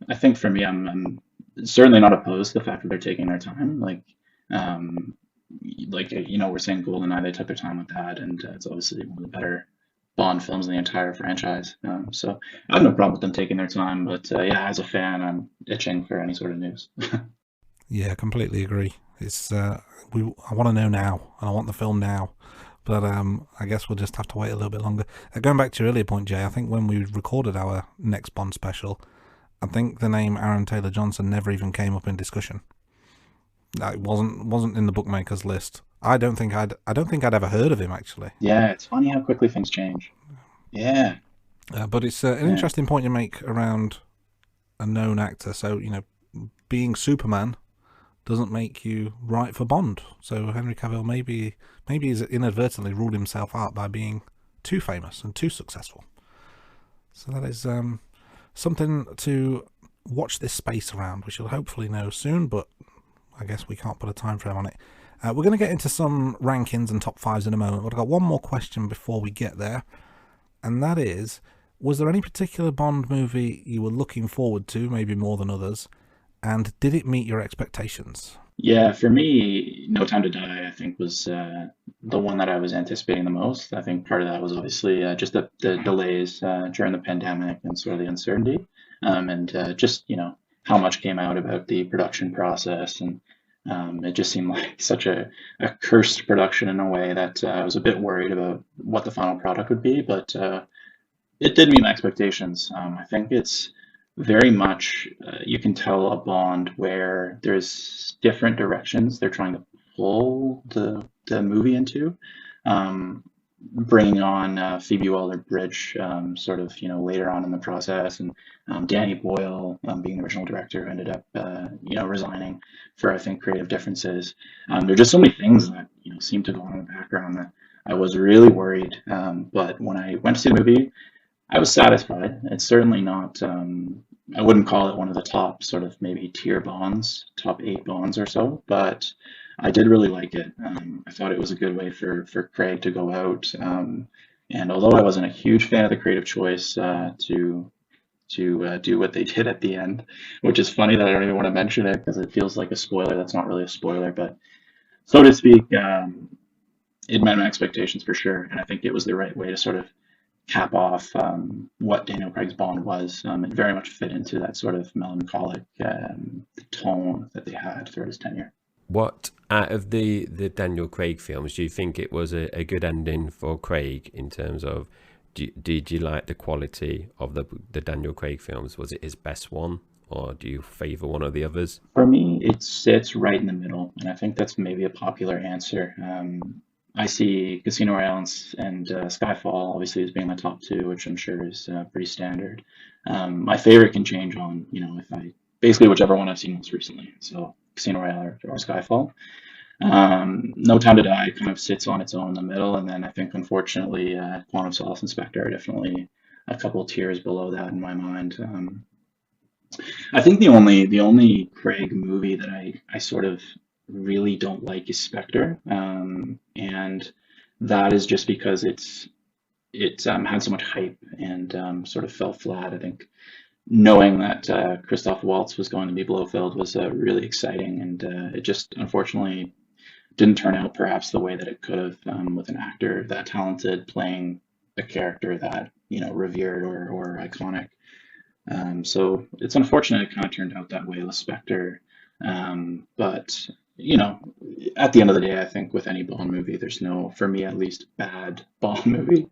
S3: I think for me, I'm certainly not opposed to the fact that they're taking their time. Like we're saying GoldenEye, they took their time with that, and it's obviously one of the better Bond films in the entire franchise. So I have no problem with them taking their time, but yeah, as a fan, I'm itching for any sort of news.
S2: Yeah, completely agree. It's I want to know now, and I want the film now. But I guess we'll just have to wait a little bit longer. Going back to your earlier point, Jay, I think when we recorded our next Bond special, I think the name Aaron Taylor Johnson never even came up in discussion. It wasn't in the bookmakers list. I don't think I'd ever heard of him actually.
S3: Yeah, it's funny how quickly things change. Yeah,
S2: But it's an
S3: yeah,
S2: interesting point you make around a known actor. So being Superman doesn't make you right for Bond. So Henry Cavill maybe he's inadvertently ruled himself out by being too famous and too successful. So that is something to watch this space around. We shall hopefully know soon, but I guess we can't put a time frame on it. We're going to get into some rankings and top fives in a moment, but I've got one more question before we get there, and that is, was there any particular Bond movie you were looking forward to, maybe more than others, and did it meet your expectations?
S3: yeah. For me, No Time to Die, I think, was the one that I was anticipating the most. I think part of that was obviously just the delays during the pandemic and sort of the uncertainty, and just how much came out about the production process, and it just seemed like such a cursed production in a way that I was a bit worried about what the final product would be, but it did meet my expectations. I think it's very much, you can tell a Bond where there's different directions they're trying to pull the movie into. Um, Bringing on Phoebe Waller-Bridge sort of later on in the process, and Danny Boyle being the original director, who ended up resigning for, I think, creative differences. There are just so many things that seem to go on in the background that I was really worried. But when I went to see the movie, I was satisfied. It's certainly not. I wouldn't call it one of the top sort of maybe tier Bonds, top 8 Bonds or so, but I did really like it. I thought it was a good way for Craig to go out. And although I wasn't a huge fan of the creative choice to do what they did at the end, which is funny that I don't even want to mention it because it feels like a spoiler. That's not really a spoiler, but so to speak, it met my expectations for sure. And I think it was the right way to sort of cap off what Daniel Craig's Bond was. It very much fit into that sort of melancholic tone that they had throughout his tenure.
S1: What out of the Daniel Craig films do you think it was a good ending for Craig in terms of did you like the quality of the Daniel Craig films? Was it his best one, or do you favor one of the others?
S3: For me, it sits right in the middle, and I think that's maybe a popular answer. I see Casino Royale and Skyfall obviously as being my top two, which I'm sure is pretty standard. My favorite can change on, if I basically whichever one I've seen most recently. So Casino Royale or Skyfall. No Time to Die kind of sits on its own in the middle, and then I think unfortunately Quantum of Solace and Spectre are definitely a couple tiers below that in my mind. I think the only Craig movie that I sort of really don't like is Spectre, and that is just because it had so much hype and sort of fell flat. I think knowing that Christoph Waltz was going to be Blofeld was really exciting, and it just unfortunately didn't turn out perhaps the way that it could have with an actor that talented playing a character that revered or iconic. So it's unfortunate it kind of turned out that way with Spectre. But at the end of the day, I think with any Bond movie, there's no, for me at least, bad Bond movie.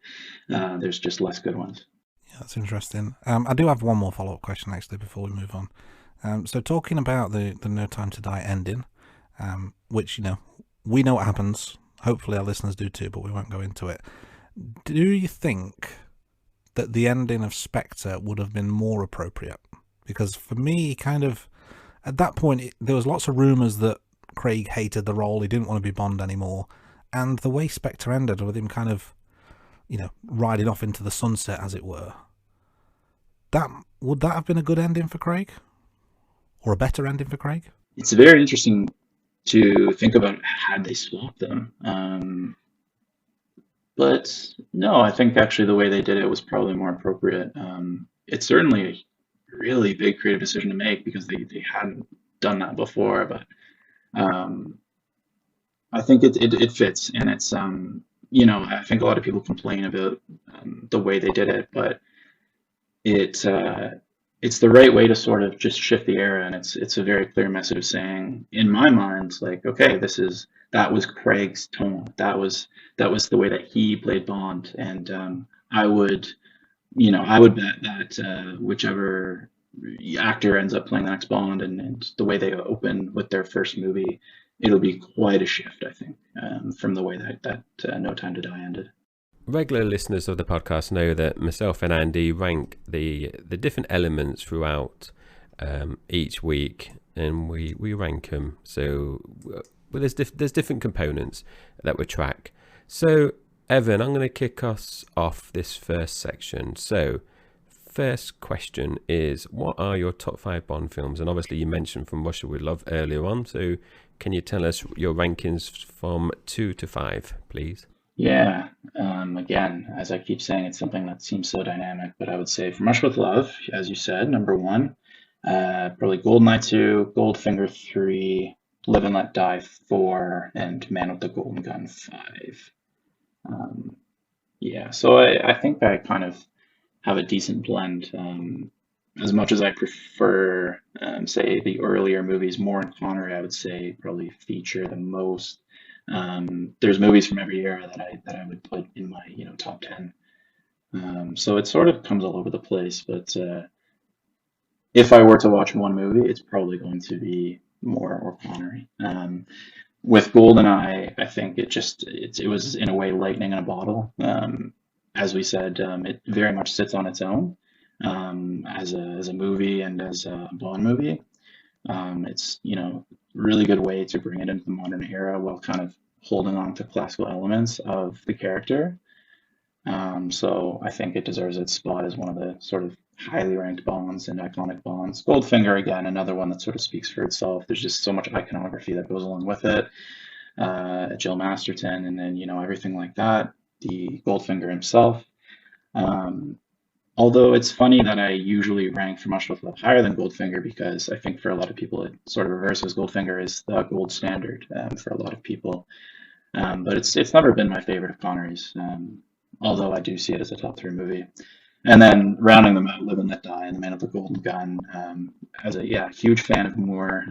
S3: There's just less good ones.
S2: Yeah, that's interesting. I do have one more follow-up question actually before we move on. So talking about the No Time to Die ending, which we know what happens. Hopefully our listeners do too, but we won't go into it. Do you think that the ending of Spectre would have been more appropriate? Because for me, kind of at that point, there was lots of rumours that Craig hated the role. He didn't want to be Bond anymore, and the way Spectre ended with him kind of riding off into the sunset, as it were, would that have been a good ending for Craig, or a better ending for Craig?
S3: It's very interesting to think about had they swapped them. But no, I think actually the way they did it was probably more appropriate. It's certainly a really big creative decision to make because they hadn't done that before, but I think it fits, and it's I think a lot of people complain about the way they did it, but it it's the right way to sort of just shift the era, and it's a very clear message of saying, in my mind, like, okay, that was Craig's tone, that was the way that he played Bond, and I would I would bet that whichever actor ends up playing the next Bond, and the way they open with their first movie, it'll be quite a shift, I think, from the way that No Time to Die ended.
S1: Regular listeners of the podcast know that myself and Andy rank the different elements throughout each week, and we rank them. So there's different components that we track. So Evan, I'm going to kick us off this first section. So first question is, what are your top 5 Bond films? And obviously you mentioned From Russia with Love earlier on. So can you tell us your rankings from 2 to 5, please?
S3: Yeah, again, as I keep saying, it's something that seems so dynamic, but I would say From Russia with Love, as you said, number 1, probably GoldenEye 2, Goldfinger 3, Live and Let Die 4, and Man with the Golden Gun 5. Yeah, so I think I kind of have a decent blend. As much as I prefer, say, the earlier movies more in Connery, I would say probably feature the most. There's movies from every era that I would put in my top 10. So it sort of comes all over the place, but if I were to watch one movie, it's probably going to be more Connery. With GoldenEye, I think it was in a way lightning in a bottle. As we said, it very much sits on its own as a movie and as a Bond movie. It's really good way to bring it into the modern era while kind of holding on to classical elements of the character. So I think it deserves its spot as one of the sort of highly ranked Bonds and iconic Bonds. Goldfinger, again, another one that sort of speaks for itself. There's just so much iconography that goes along with it. Jill Masterton, and then everything like that. The Goldfinger himself. Although it's funny that I usually rank From Russia with Love higher than Goldfinger, because I think for a lot of people it sort of reverses. Goldfinger is the gold standard for a lot of people, but it's never been my favorite of Connery's. Although I do see it as a top 3 movie. And then rounding them out, Live and Let Die and The Man with the Golden Gun. As a huge fan of Moore,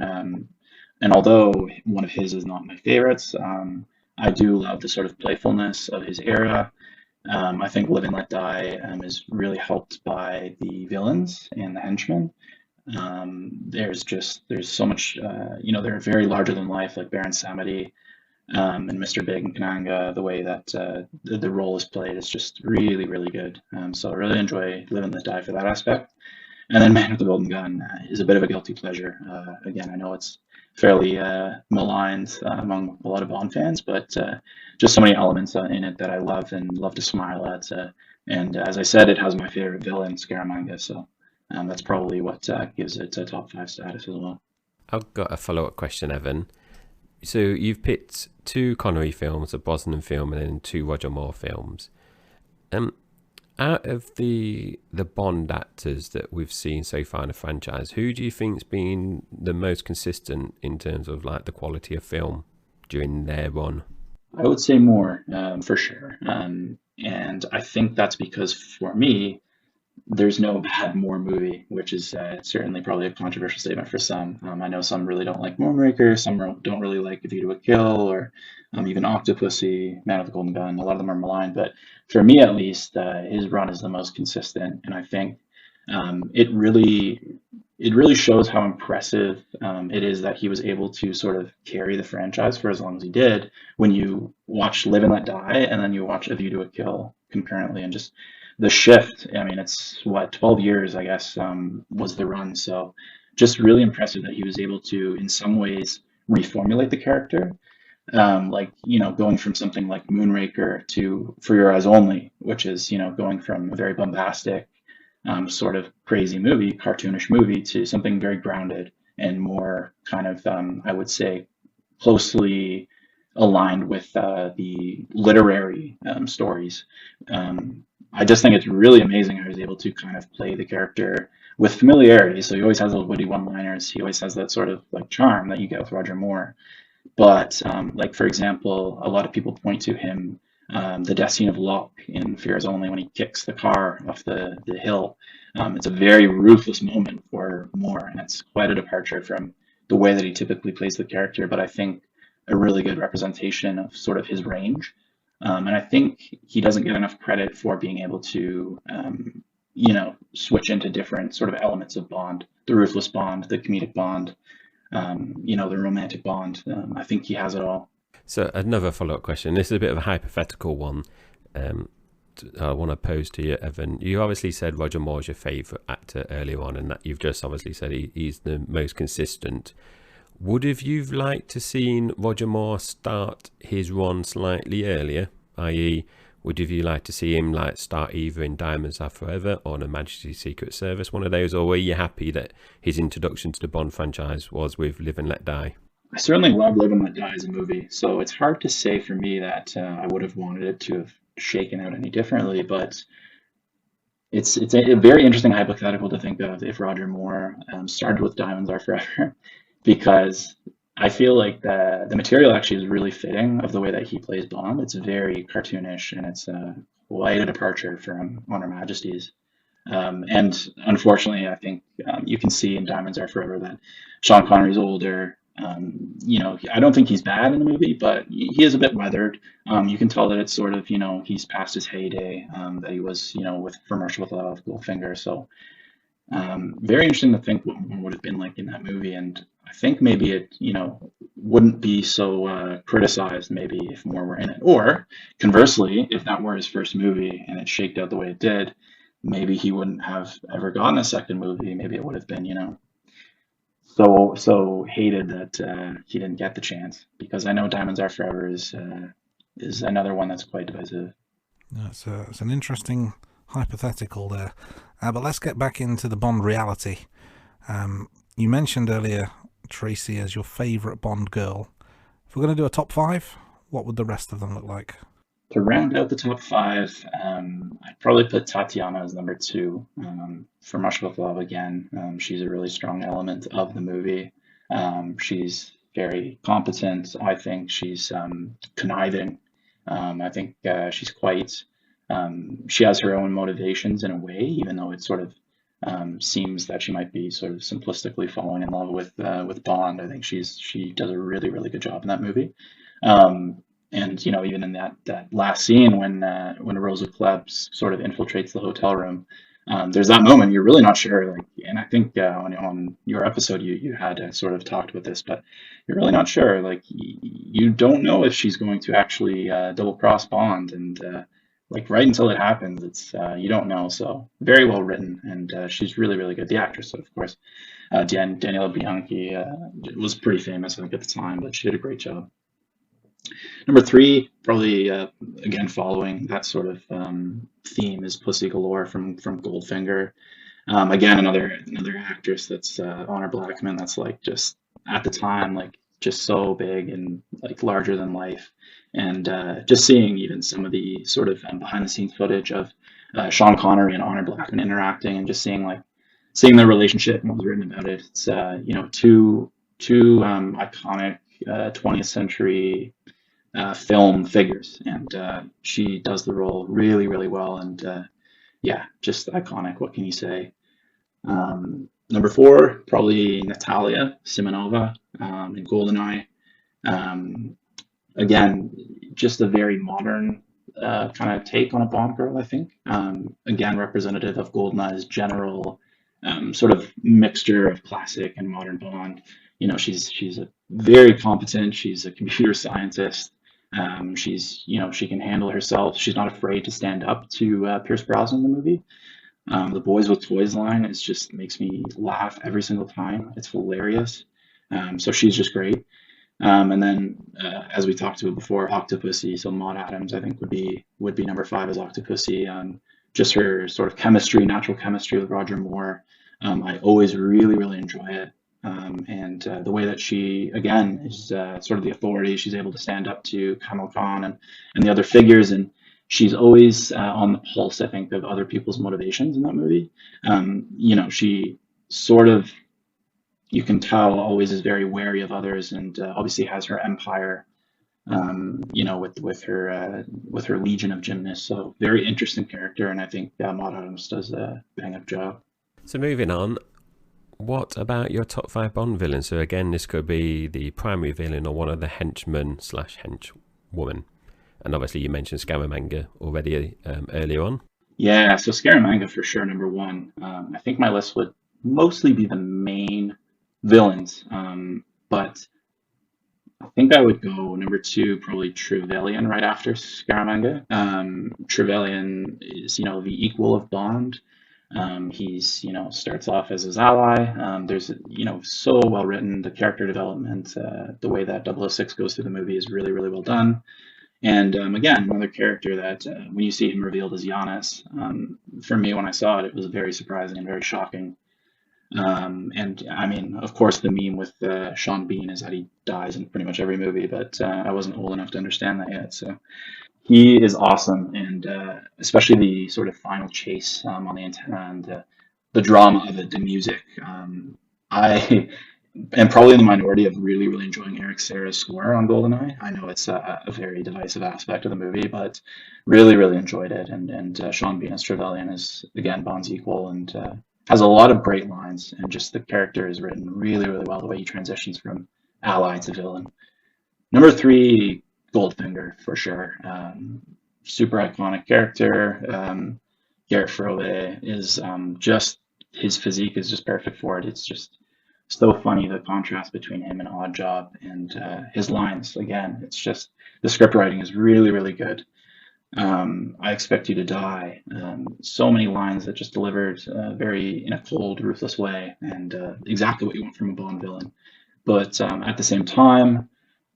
S3: and although one of his is not my favorites, I do love the sort of playfulness of his era. I think Live and Let Die is really helped by the villains and the henchmen. There's so much, they're very larger than life, like Baron Samedi and Mr. Big and Kananga. The way that the role is played is just really, really good. So I really enjoy Live and Let Die for that aspect. And then Man with the Golden Gun is a bit of a guilty pleasure. Again, I know it's fairly maligned among a lot of Bond fans, but just so many elements in it that I love and love to smile at. And as I said, it has my favorite villain, Scaramanga, so that's probably what gives it a top 5 status as well.
S1: I've got a follow-up question, Evan. So you've picked 2 Connery films, a Brosnan film, and then 2 Roger Moore films. Out of the Bond actors that we've seen so far in the franchise, who do you think's been the most consistent in terms of like the quality of film during their run?
S3: I would say Moore, for sure. And I think that's because for me, there's no bad Moore movie, which is certainly probably a controversial statement for some. I know some really don't like Moonraker, some don't really like A View to a Kill, or even Octopussy, Man with the Golden Gun. A lot of them are maligned, but for me at least, his run is the most consistent, and I think it really shows how impressive it is that he was able to sort of carry the franchise for as long as he did. When you watch Live and Let Die, and then you watch A View to a Kill concurrently, and just the shift, I mean, it's 12 years, I guess, was the run. So just really impressive that he was able to, in some ways, reformulate the character. Going from something like Moonraker to For Your Eyes Only, which is, going from a very bombastic, sort of crazy movie, cartoonish movie, to something very grounded and more kind of, I would say, closely aligned with the literary stories. I just think it's really amazing how he's able to kind of play the character with familiarity. So he always has those witty one-liners. He always has that sort of like charm that you get with Roger Moore. But for example, a lot of people point to him the death scene of Locke in Fear Is Only when he kicks the car off the hill. It's a very ruthless moment for Moore, and it's quite a departure from the way that he typically plays the character, but I think a really good representation of sort of his range. And I think he doesn't get enough credit for being able to, switch into different sort of elements of Bond, the ruthless Bond, the comedic Bond, the romantic Bond. I think he has it all.
S1: So another follow-up question. This is a bit of a hypothetical one. I want to pose to you, Evan. You obviously said Roger Moore's your favourite actor earlier on, and that you've just obviously said he's the most consistent. Would have you liked to seen Roger Moore start his run slightly earlier? I.e., would have you liked to see him start either in Diamonds Are Forever or in Her Majesty's Secret Service, one of those, or were you happy that his introduction to the Bond franchise was with Live and Let Die?
S3: I certainly love Live and Let Die as a movie, so it's hard to say for me that I would have wanted it to have shaken out any differently, but it's a very interesting hypothetical to think of if Roger Moore started with Diamonds Are Forever, because I feel like the material actually is really fitting of the way that he plays Bond. It's very cartoonish, and it's quite a departure from On Her Majesty's. And unfortunately, I think you can see in Diamonds Are Forever that Sean Connery's older. I don't think he's bad in the movie, but he is a bit weathered. You can tell that it's sort of, he's past his heyday, that he was, with From Russia with Love, Goldfinger. So very interesting to think what Moore would have been like in that movie. And I think maybe it, wouldn't be so criticized maybe if Moore were in it. Or conversely, if that were his first movie and it shaked out the way it did, maybe he wouldn't have ever gotten a second movie. Maybe it would have been, so hated that he didn't get the chance, because I know Diamonds Are Forever is another one that's quite divisive.
S2: It's an interesting hypothetical there, but let's get back into the Bond reality. You mentioned earlier Tracy as your favourite Bond girl. If we're going to do a top 5, what would the rest of them look like?
S3: To round out the top 5, I'd probably put Tatiana as number 2. From Russia with Love again. She's a really strong element of the movie. She's very competent. I think she's conniving. I think she's quite. She has her own motivations in a way, even though it sort of seems that she might be sort of simplistically falling in love with Bond. I think she does a really, really good job in that movie. And even in that last scene when Rosa Klebb sort of infiltrates the hotel room, there's that moment you're really not sure. And I think on your episode you had sort of talked about this, but you're really not sure. You don't know if she's going to actually double cross Bond, and right until it happens, it's you don't know. So very well written, and she's really, really good. The actress, of course, Daniela Bianchi, was pretty famous I think at the time, but she did a great job. Number 3, probably again following that sort of theme, is Pussy Galore from Goldfinger. Again, another actress that's Honor Blackman. That's just at the time just so big and larger than life, and just seeing even some of the sort of behind the scenes footage of Sean Connery and Honor Blackman interacting, and just seeing their relationship and what was written about it. It's two iconic 20th century film figures, and she does the role really, really well, and just iconic. What can you say? Number 4, probably Natalia Simonova in GoldenEye. Again, just a very modern kind of take on a Bond girl, I think. Again, representative of GoldenEye's general sort of mixture of classic and modern Bond. She's a very competent. She's a computer scientist. She can handle herself. She's not afraid to stand up to Pierce Brosnan in the movie. The Boys with Toys line just makes me laugh every single time. It's hilarious. So she's just great. And then, as we talked about before, Octopussy. So Maud Adams, I think, would be number 5 as Octopussy. Just her sort of chemistry, natural chemistry with Roger Moore. I always really, really enjoy it. And the way that she, again, is sort of the authority. She's able to stand up to Kamal Khan and the other figures, and she's always on the pulse, I think, of other people's motivations in that movie. She sort of, you can tell, always is very wary of others, and obviously has her empire with her legion of gymnasts. So very interesting character, and I think Maud Adams does a bang up job.
S1: So moving on, what about your top 5 Bond villains? So again, this could be the primary villain or one of the henchmen / henchwoman. And obviously you mentioned Scaramanga already earlier on.
S3: Yeah, so Scaramanga for sure, number one. I think my list would mostly be the main villains, but I think I would go number two, probably Trevelyan right after Scaramanga. Trevelyan is, the equal of Bond. He's, starts off as his ally. There's, so well written. The character development, the way that 006 goes through the movie is really, really well done. And again, another character that when you see him revealed as Giannis, for me, when I saw it, it was very surprising and very shocking. And I mean, of course, the meme with Sean Bean is that he dies in pretty much every movie, but I wasn't old enough to understand that yet. So he is awesome, and especially the sort of final chase on the antenna and the drama of it, the music. I am probably in the minority of really, really enjoying Eric Serra's score on GoldenEye. I know it's a very divisive aspect of the movie, but really, really enjoyed it. And Sean Bean as Trevelyan is, again, Bond's equal, and has a lot of great lines, and just the character is written really, really well, the way he transitions from ally to villain. Number three, Goldfinger, for sure. Super iconic character. Garrett Frobe is just, his physique is just perfect for it. It's just so funny, the contrast between him and Oddjob, and his lines. Again, it's just, the script writing is really, really good. I expect you to die. So many lines that just delivered very in a cold, ruthless way, and exactly what you want from a Bond villain. But at the same time,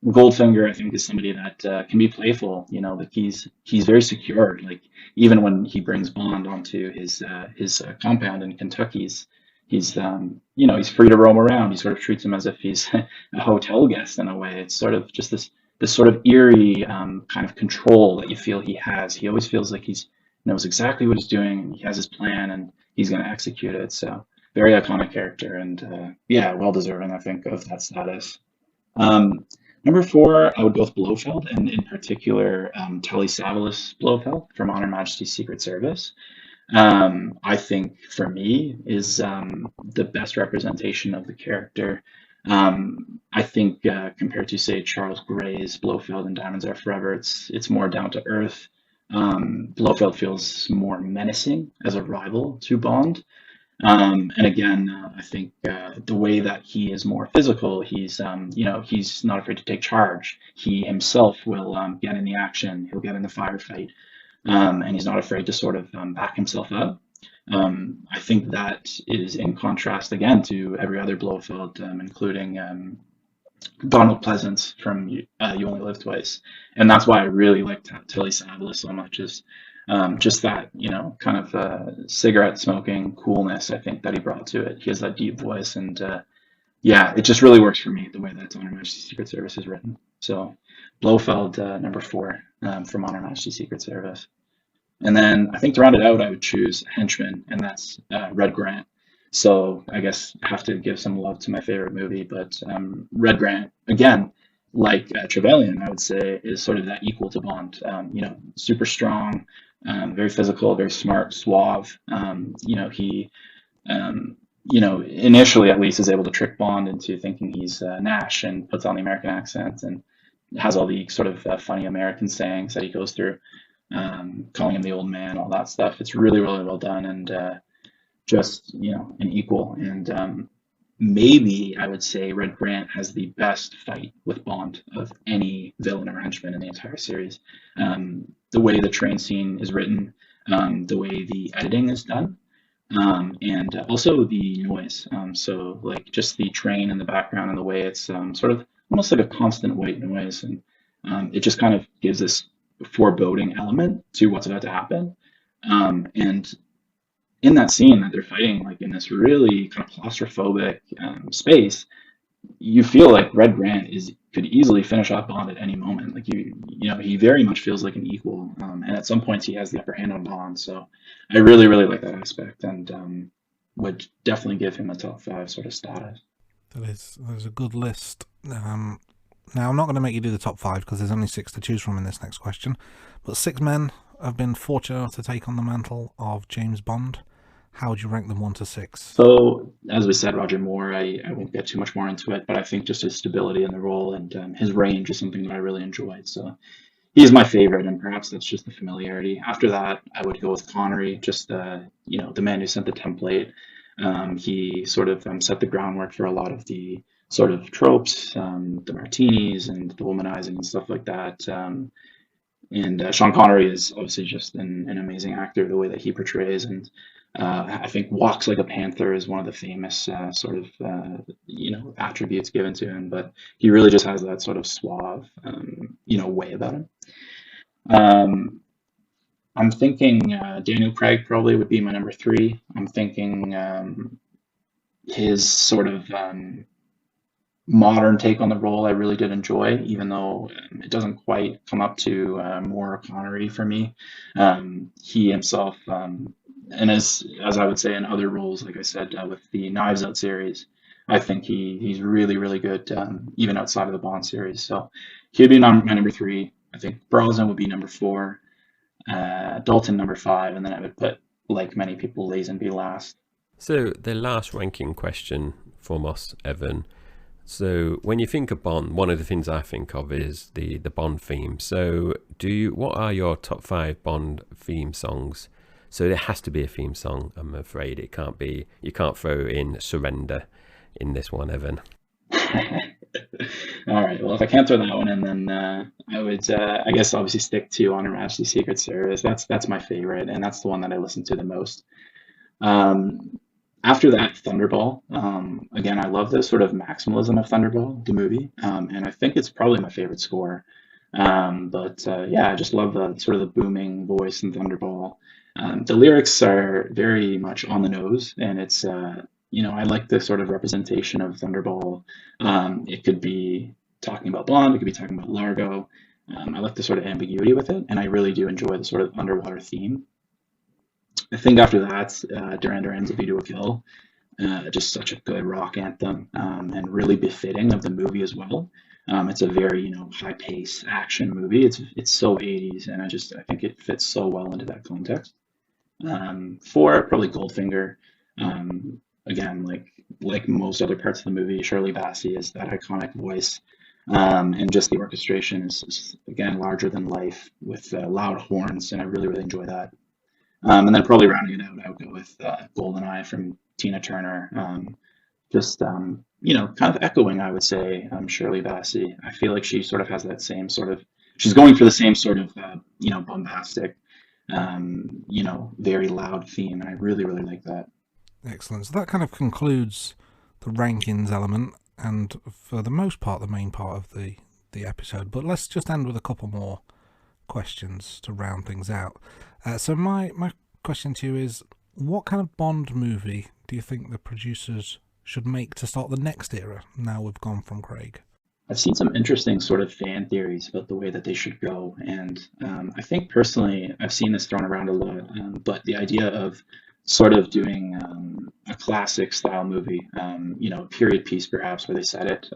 S3: Goldfinger, I think, is somebody that can be playful. Like he's very secure. Like even when he brings Bond onto his compound in Kentucky, he's he's free to roam around. He sort of treats him as if he's a hotel guest in a way. It's sort of just this sort of eerie kind of control that you feel he has. He always feels like he's knows exactly what he's doing. He has his plan and he's going to execute it. So very iconic character, and yeah, well deserving, I think, of that status. Number four, I would go with Blofeld, and in particular, Telly Savalas Blofeld from On Her Majesty's Secret Service. I think for me is the best representation of the character. I think compared to, say, Charles Gray's Blofeld in Diamonds Are Forever, it's more down to earth. Blofeld feels more menacing as a rival to Bond. And again, I think the way that he is more physical, he's he's not afraid to take charge. He himself will get in the action. He'll get in the firefight, and he's not afraid to sort of back himself up. I think that is in contrast again to every other Blofeld, including Donald Pleasance from You Only Live Twice, and that's why I really like Telly Savalas so much. Is just that kind of cigarette smoking coolness, I think, that he brought to it. He has that deep voice, and yeah, it just really works for me the way that On Her Majesty's Secret Service is written. So Blofeld, number four, from On Her Majesty's Secret Service. And then I think to round it out, I would choose henchman, and that's Red Grant. So I guess I have to give some love to my favorite movie, but Red Grant, again, like Trevelyan, I would say, is sort of that equal to Bond. Super strong, very physical, very smart, suave. He, initially at least is able to trick Bond into thinking he's Nash, and puts on the American accent and has all the sort of funny American sayings that he goes through. Calling him the old man, all that stuff. It's really, really well done, and just an equal. And maybe I would say Red Grant has the best fight with Bond of any villain or henchman in the entire series. The way the train scene is written, the way the editing is done, and also the noise. So like just the train in the background and the way it's sort of almost like a constant white noise, and it just kind of gives this foreboding element to what's about to happen. And in that scene that they're fighting, like in this really kind of claustrophobic space, you feel like Red Grant could easily finish off Bond at any moment. Like he very much feels like an equal, and at some points he has the upper hand on Bond. So I really, really like that aspect, and would definitely give him a top five sort of status.
S2: That is a good list. Now, I'm not going to make you do the top 5 because there's only 6 to choose from in this next question, but 6 men have been fortunate enough to take on the mantle of James Bond. How would you rank them 1 to 6?
S3: So, as we said, Roger Moore, I won't get too much more into it, but I think just his stability in the role and his range is something that I really enjoyed. So, he's my favorite, and perhaps that's just the familiarity. After that, I would go with Connery, just the man who set the template. He sort of set the groundwork for a lot of the sort of tropes, the martinis and the womanizing and stuff like that. And Sean Connery is obviously just an amazing actor, the way that he portrays, and I think walks like a panther is one of the famous attributes given to him. But he really just has that sort of suave, way about him. Um, I'm thinking Daniel Craig probably would be my number 3. I'm thinking his sort of modern take on the role I really did enjoy, even though it doesn't quite come up to Moore or Connery for me. He himself, and as I would say in other roles, like I said with the Knives Out series, I think he's really really good, even outside of the Bond series. So he'd be my number 3. I think Brosnan would be number 4, Dalton number 5, and then I would put, like many people, Lazenby last.
S1: So the last ranking question from us, Evan. So when you think of Bond, one of the things I think of is the Bond theme. So what are your top 5 Bond theme songs? So there has to be a theme song, I'm afraid. You can't throw in Surrender in this one, Evan.
S3: All right. Well, if I can't throw that one in, then I would, I guess, obviously stick to On Her Majesty's Secret Service. That's my favorite, and that's the one that I listen to the most. After that, Thunderball. Again, I love the sort of maximalism of Thunderball, the movie, and I think it's probably my favorite score. But yeah, I just love the sort of the booming voice in Thunderball. The lyrics are very much on the nose, and it's I like the sort of representation of Thunderball. It could be talking about Bond, it could be talking about Largo. I like the sort of ambiguity with it, and I really do enjoy the sort of underwater theme. I think after that, Duran Duran's "A View to a Kill," just such a good rock anthem, and really befitting of the movie as well. It's a very, high pace action movie. It's so 80s, and I think it fits so well into that context. 4, probably Goldfinger. Again, like most other parts of the movie, Shirley Bassey is that iconic voice, and just the orchestration is again larger than life with loud horns, and I really really enjoy that. And then probably rounding it out, I would go with "Goldeneye" from Tina Turner. Kind of echoing, I would say, Shirley Bassey. I feel like she sort of has that same sort of, she's going for the same sort of, bombastic, very loud theme, and I really, really like that.
S2: Excellent. So that kind of concludes the rankings element, and for the most part, the main part of the episode. But let's just end with a couple more questions to round things out. So my question to you is, what kind of Bond movie do you think the producers should make to start the next era, now we've gone from Craig?
S3: I've seen some interesting sort of fan theories about the way that they should go, and I think personally I've seen this thrown around a lot, but the idea of sort of doing a classic style movie, period piece perhaps, where they set it,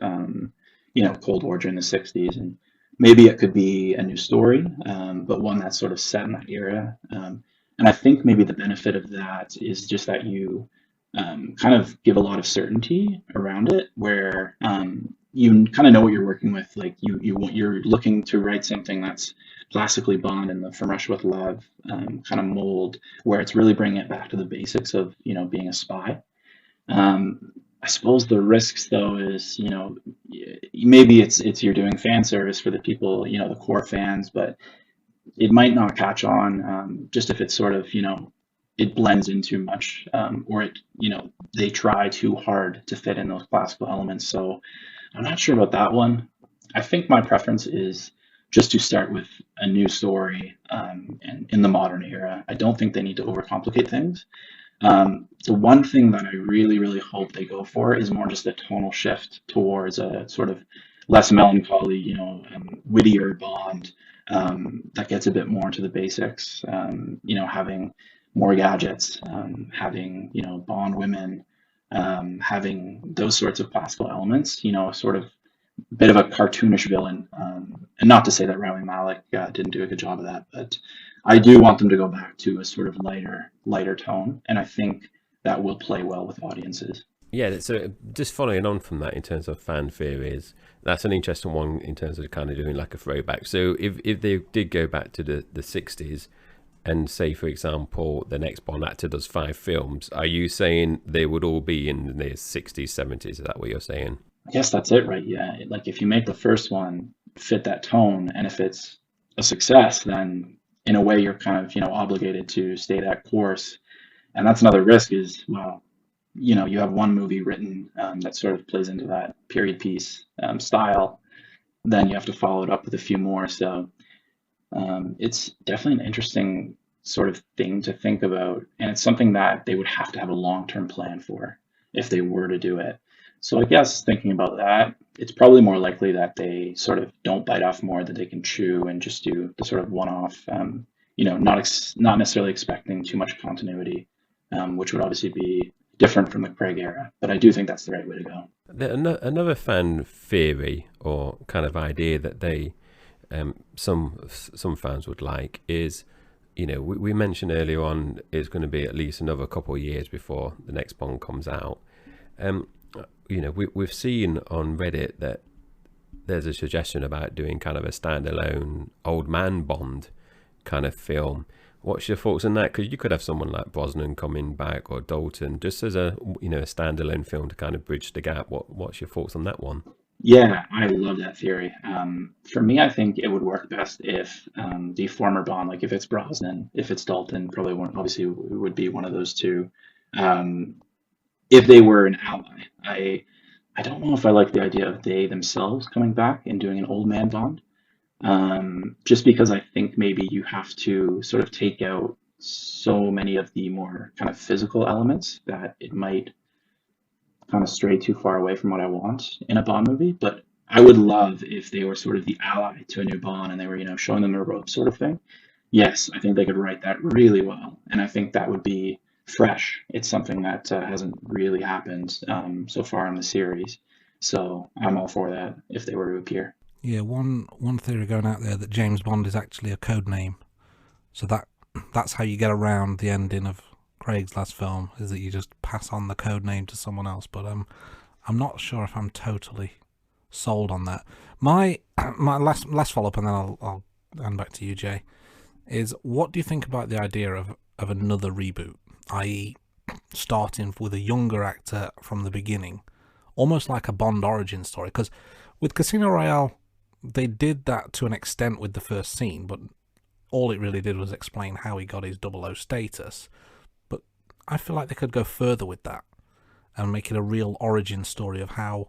S3: Cold War during the 60s, and maybe it could be a new story, but one that's sort of set in that era. And I think maybe the benefit of that is just that you kind of give a lot of certainty around it, where you kind of know what you're working with. Like you're looking to write something that's classically Bond in the From Russia with Love kind of mold, where it's really bringing it back to the basics of being a spy. I suppose the risks though is maybe it's you're doing fan service for the people, the core fans, but it might not catch on just if it's sort of it blends in too much, or they try too hard to fit in those classical elements. So I'm not sure about that one. I think my preference is just to start with a new story, and in the modern era. I don't think they need to overcomplicate things. The one thing that I really, really hope they go for is more just a tonal shift towards a sort of less melancholy, wittier Bond, that gets a bit more into the basics, having more gadgets, having, Bond women, having those sorts of classical elements, sort of bit of a cartoonish villain. And not to say that Rami Malek didn't do a good job of that, but I do want them to go back to a sort of lighter tone, and I think that will play well with audiences.
S1: Yeah, so just following on from that in terms of fan theories, that's an interesting one in terms of kind of doing like a throwback. So if they did go back to the 60s and say, for example, the next Bond actor does 5 films, are you saying they would all be in the 60s, 70s? Is that what you're saying?
S3: I guess that's it, right? Yeah. Like if you make the first one fit that tone, and if it's a success, then in a way you're kind of, obligated to stay that course. And that's another risk is, well, you have one movie written that sort of plays into that period piece style, then you have to follow it up with a few more. So it's definitely an interesting sort of thing to think about. And it's something that they would have to have a long-term plan for if they were to do it. So I guess thinking about that, it's probably more likely that they sort of don't bite off more than they can chew and just do the sort of one-off, not necessarily expecting too much continuity, which would obviously be different from the Craig era. But I do think that's the right way to go.
S1: Another fan theory or kind of idea that they some fans would like is, we mentioned earlier on it's going to be at least another couple of years before the next Bond comes out. We've seen on Reddit that there's a suggestion about doing kind of a standalone old man Bond kind of film. What's your thoughts on that? Because you could have someone like Brosnan coming back or Dalton just as a standalone film to kind of bridge the gap. What's your thoughts on that one?
S3: Yeah, I love that theory. For me, I think it would work best if the former Bond, like if it's Brosnan, if it's Dalton, probably one, obviously it would be one of those two. If they were an ally, I don't know if I like the idea of they themselves coming back and doing an old man Bond. Just because I think maybe you have to sort of take out so many of the more kind of physical elements that it might kind of stray too far away from what I want in a Bond movie. But I would love if they were sort of the ally to a new Bond and they were, showing them the ropes sort of thing. Yes, I think they could write that really well. And I think that would be fresh. It's something that hasn't really happened so far in the series. So I'm all for that if they were to appear.
S2: Yeah, one theory going out there that James Bond is actually a code name, so that's how you get around the ending of Craig's last film, is that you just pass on the code name to someone else. But I'm not sure if I'm totally sold on that. My last follow up, and then I'll hand back to you, Jay, is what do you think about the idea of another reboot, i.e., starting with a younger actor from the beginning, almost like a Bond origin story? Because with Casino Royale, they did that to an extent with the first scene, but all it really did was explain how he got his 00 status. But I feel like they could go further with that and make it a real origin story of how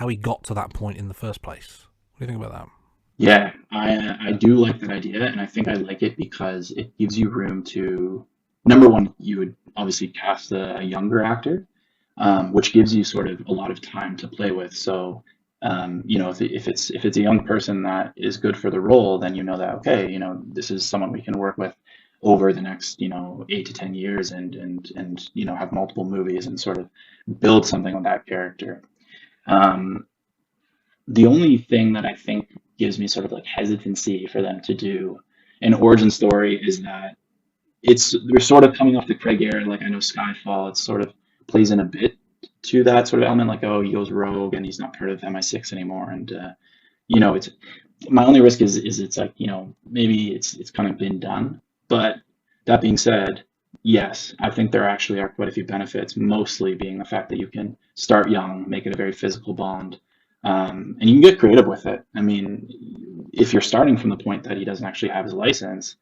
S2: he got to that point in the first place. What do you think about that?
S3: Yeah, I do like that idea, and I think I like it because it gives you room to, number one, you would obviously cast a younger actor, which gives you sort of a lot of time to play with. So if it's a young person that is good for the role, then you know that, okay, this is someone we can work with over the next 8 to 10 years and have multiple movies and sort of build something on that character. The only thing that I think gives me sort of like hesitancy for them to do an origin story is that we're sort of coming off the Craig era. Like I know Skyfall, it sort of plays in a bit to that sort of element, like, oh, he goes rogue and he's not part of MI6 anymore. And, it's my only risk is it's like, maybe it's kind of been done. But that being said, yes, I think there actually are quite a few benefits, mostly being the fact that you can start young, make it a very physical Bond, and you can get creative with it. I mean, if you're starting from the point that he doesn't actually have his license,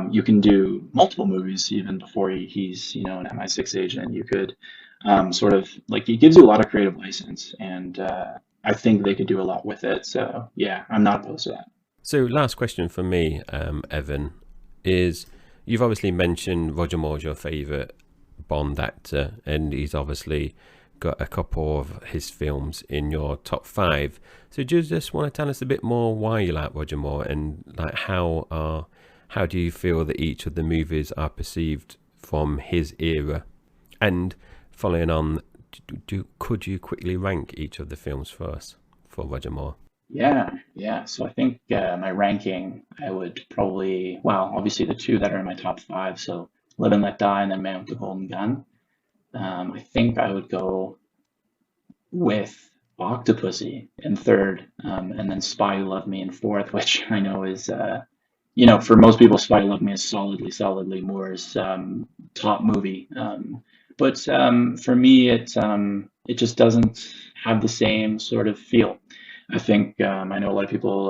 S3: you can do multiple movies even before he's, an MI6 agent. You could sort of like, it gives you a lot of creative license, and I think they could do a lot with it. So yeah, I'm not opposed to that.
S1: So last question for me, Evan, is you've obviously mentioned Roger Moore's your favourite Bond actor, and he's obviously got a couple of his films in your top 5. So do you just want to tell us a bit more why you like Roger Moore, and like how do you feel that each of the movies are perceived from his era? And following on, could you quickly rank each of the films for us for Roger Moore?
S3: Yeah. So I think my ranking, I would probably, well, obviously the two that are in my top five. So Live and Let Die and then Man with the Golden Gun. I think I would go with Octopussy in third, and then Spy Who Loved Me in fourth, which I know is, for most people, Spy Who Loved Me is solidly Moore's top movie. But for me, it just doesn't have the same sort of feel. I think I know a lot of people,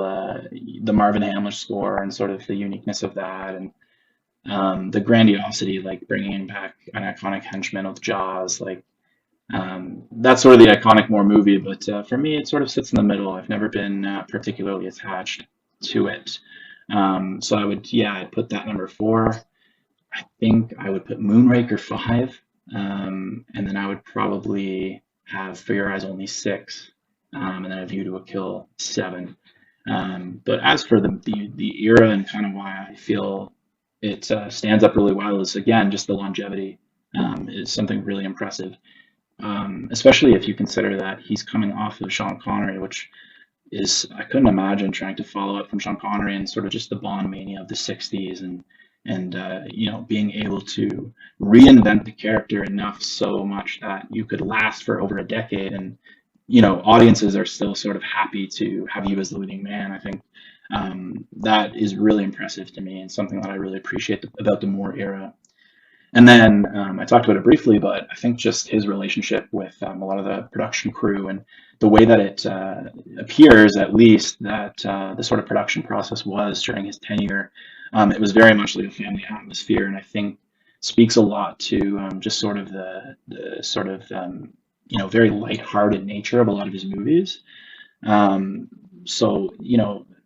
S3: the Marvin Hamlish score and sort of the uniqueness of that, and the grandiosity, like bringing back an iconic henchman with Jaws, like that's sort of the iconic Moore movie. But for me, it sort of sits in the middle. I've never been particularly attached to it. So I'd put that number four. I think I would put Moonraker five, and then I would probably have For Your Eyes Only six, and then A View to a Kill seven. But as for the era and kind of why I feel it stands up really well is, again, just the longevity is something really impressive. Especially if you consider that he's coming off of Sean Connery, which is, I couldn't imagine trying to follow up from Sean Connery and sort of just the Bond mania of the 60s, and being able to reinvent the character enough so much that you could last for over a decade, and audiences are still sort of happy to have you as the leading man. I think that is really impressive to me and something that I really appreciate about the Moore era. And then I talked about it briefly, but I think just his relationship with a lot of the production crew and the way that it appears, at least, that the sort of production process was during his tenure, it was very much like a family atmosphere, and I think speaks a lot to just sort of the sort of very lighthearted nature of a lot of his movies. So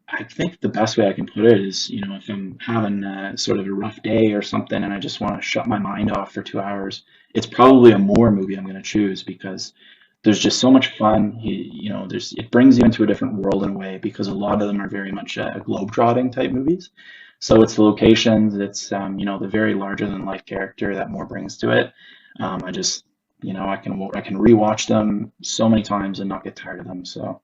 S3: I think the best way I can put it is, if I'm having sort of a rough day or something and I just want to shut my mind off for 2 hours, it's probably a Moore movie I'm going to choose, because there's just so much fun. It brings you into a different world in a way, because a lot of them are very much globe-trotting type movies. So it's the locations, it's the very larger than life character that Moore brings to it. I just I can rewatch them so many times and not get tired of them. So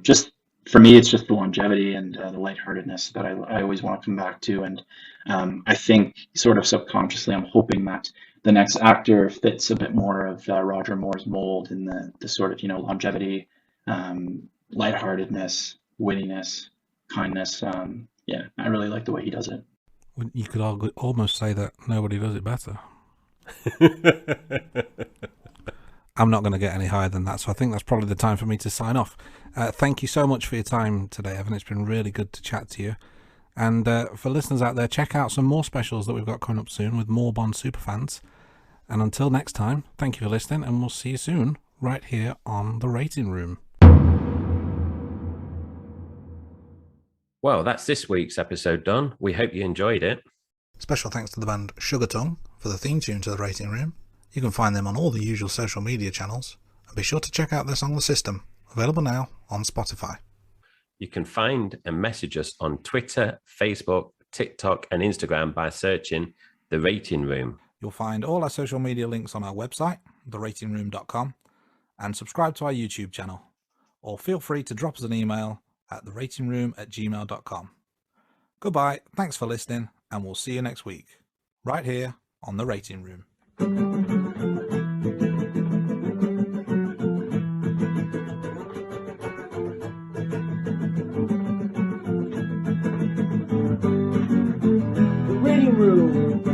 S3: just for me, it's just the longevity and the lightheartedness that I always want to come back to. And I think sort of subconsciously, I'm hoping that the next actor fits a bit more of Roger Moore's mold in the sort of, longevity, lightheartedness, wittiness, kindness. I really like the way he does it.
S2: You could almost say that nobody does it better. I'm not going to get any higher than that, so I think that's probably the time for me to sign off. Thank you so much for your time today, Evan. It's been really good to chat to you. And for listeners out there, check out some more specials that we've got coming up soon with more Bond superfans. And until next time, thank you for listening, and we'll see you soon right here on The Rating Room.
S1: Well, that's this week's episode done. We hope you enjoyed it.
S2: Special thanks to the band Sugar Tongue for the theme tune to The Rating Room. You can find them on all the usual social media channels, and be sure to check out their song The System, available now on Spotify.
S1: You can find and message us on Twitter, Facebook, TikTok and Instagram by searching The Rating Room.
S2: You'll find all our social media links on our website, theratingroom.com, and subscribe to our YouTube channel. Or feel free to drop us an email at theratingroom@gmail.com. Goodbye, thanks for listening, and we'll see you next week, right here on The Rating Room.
S4: Rating Room.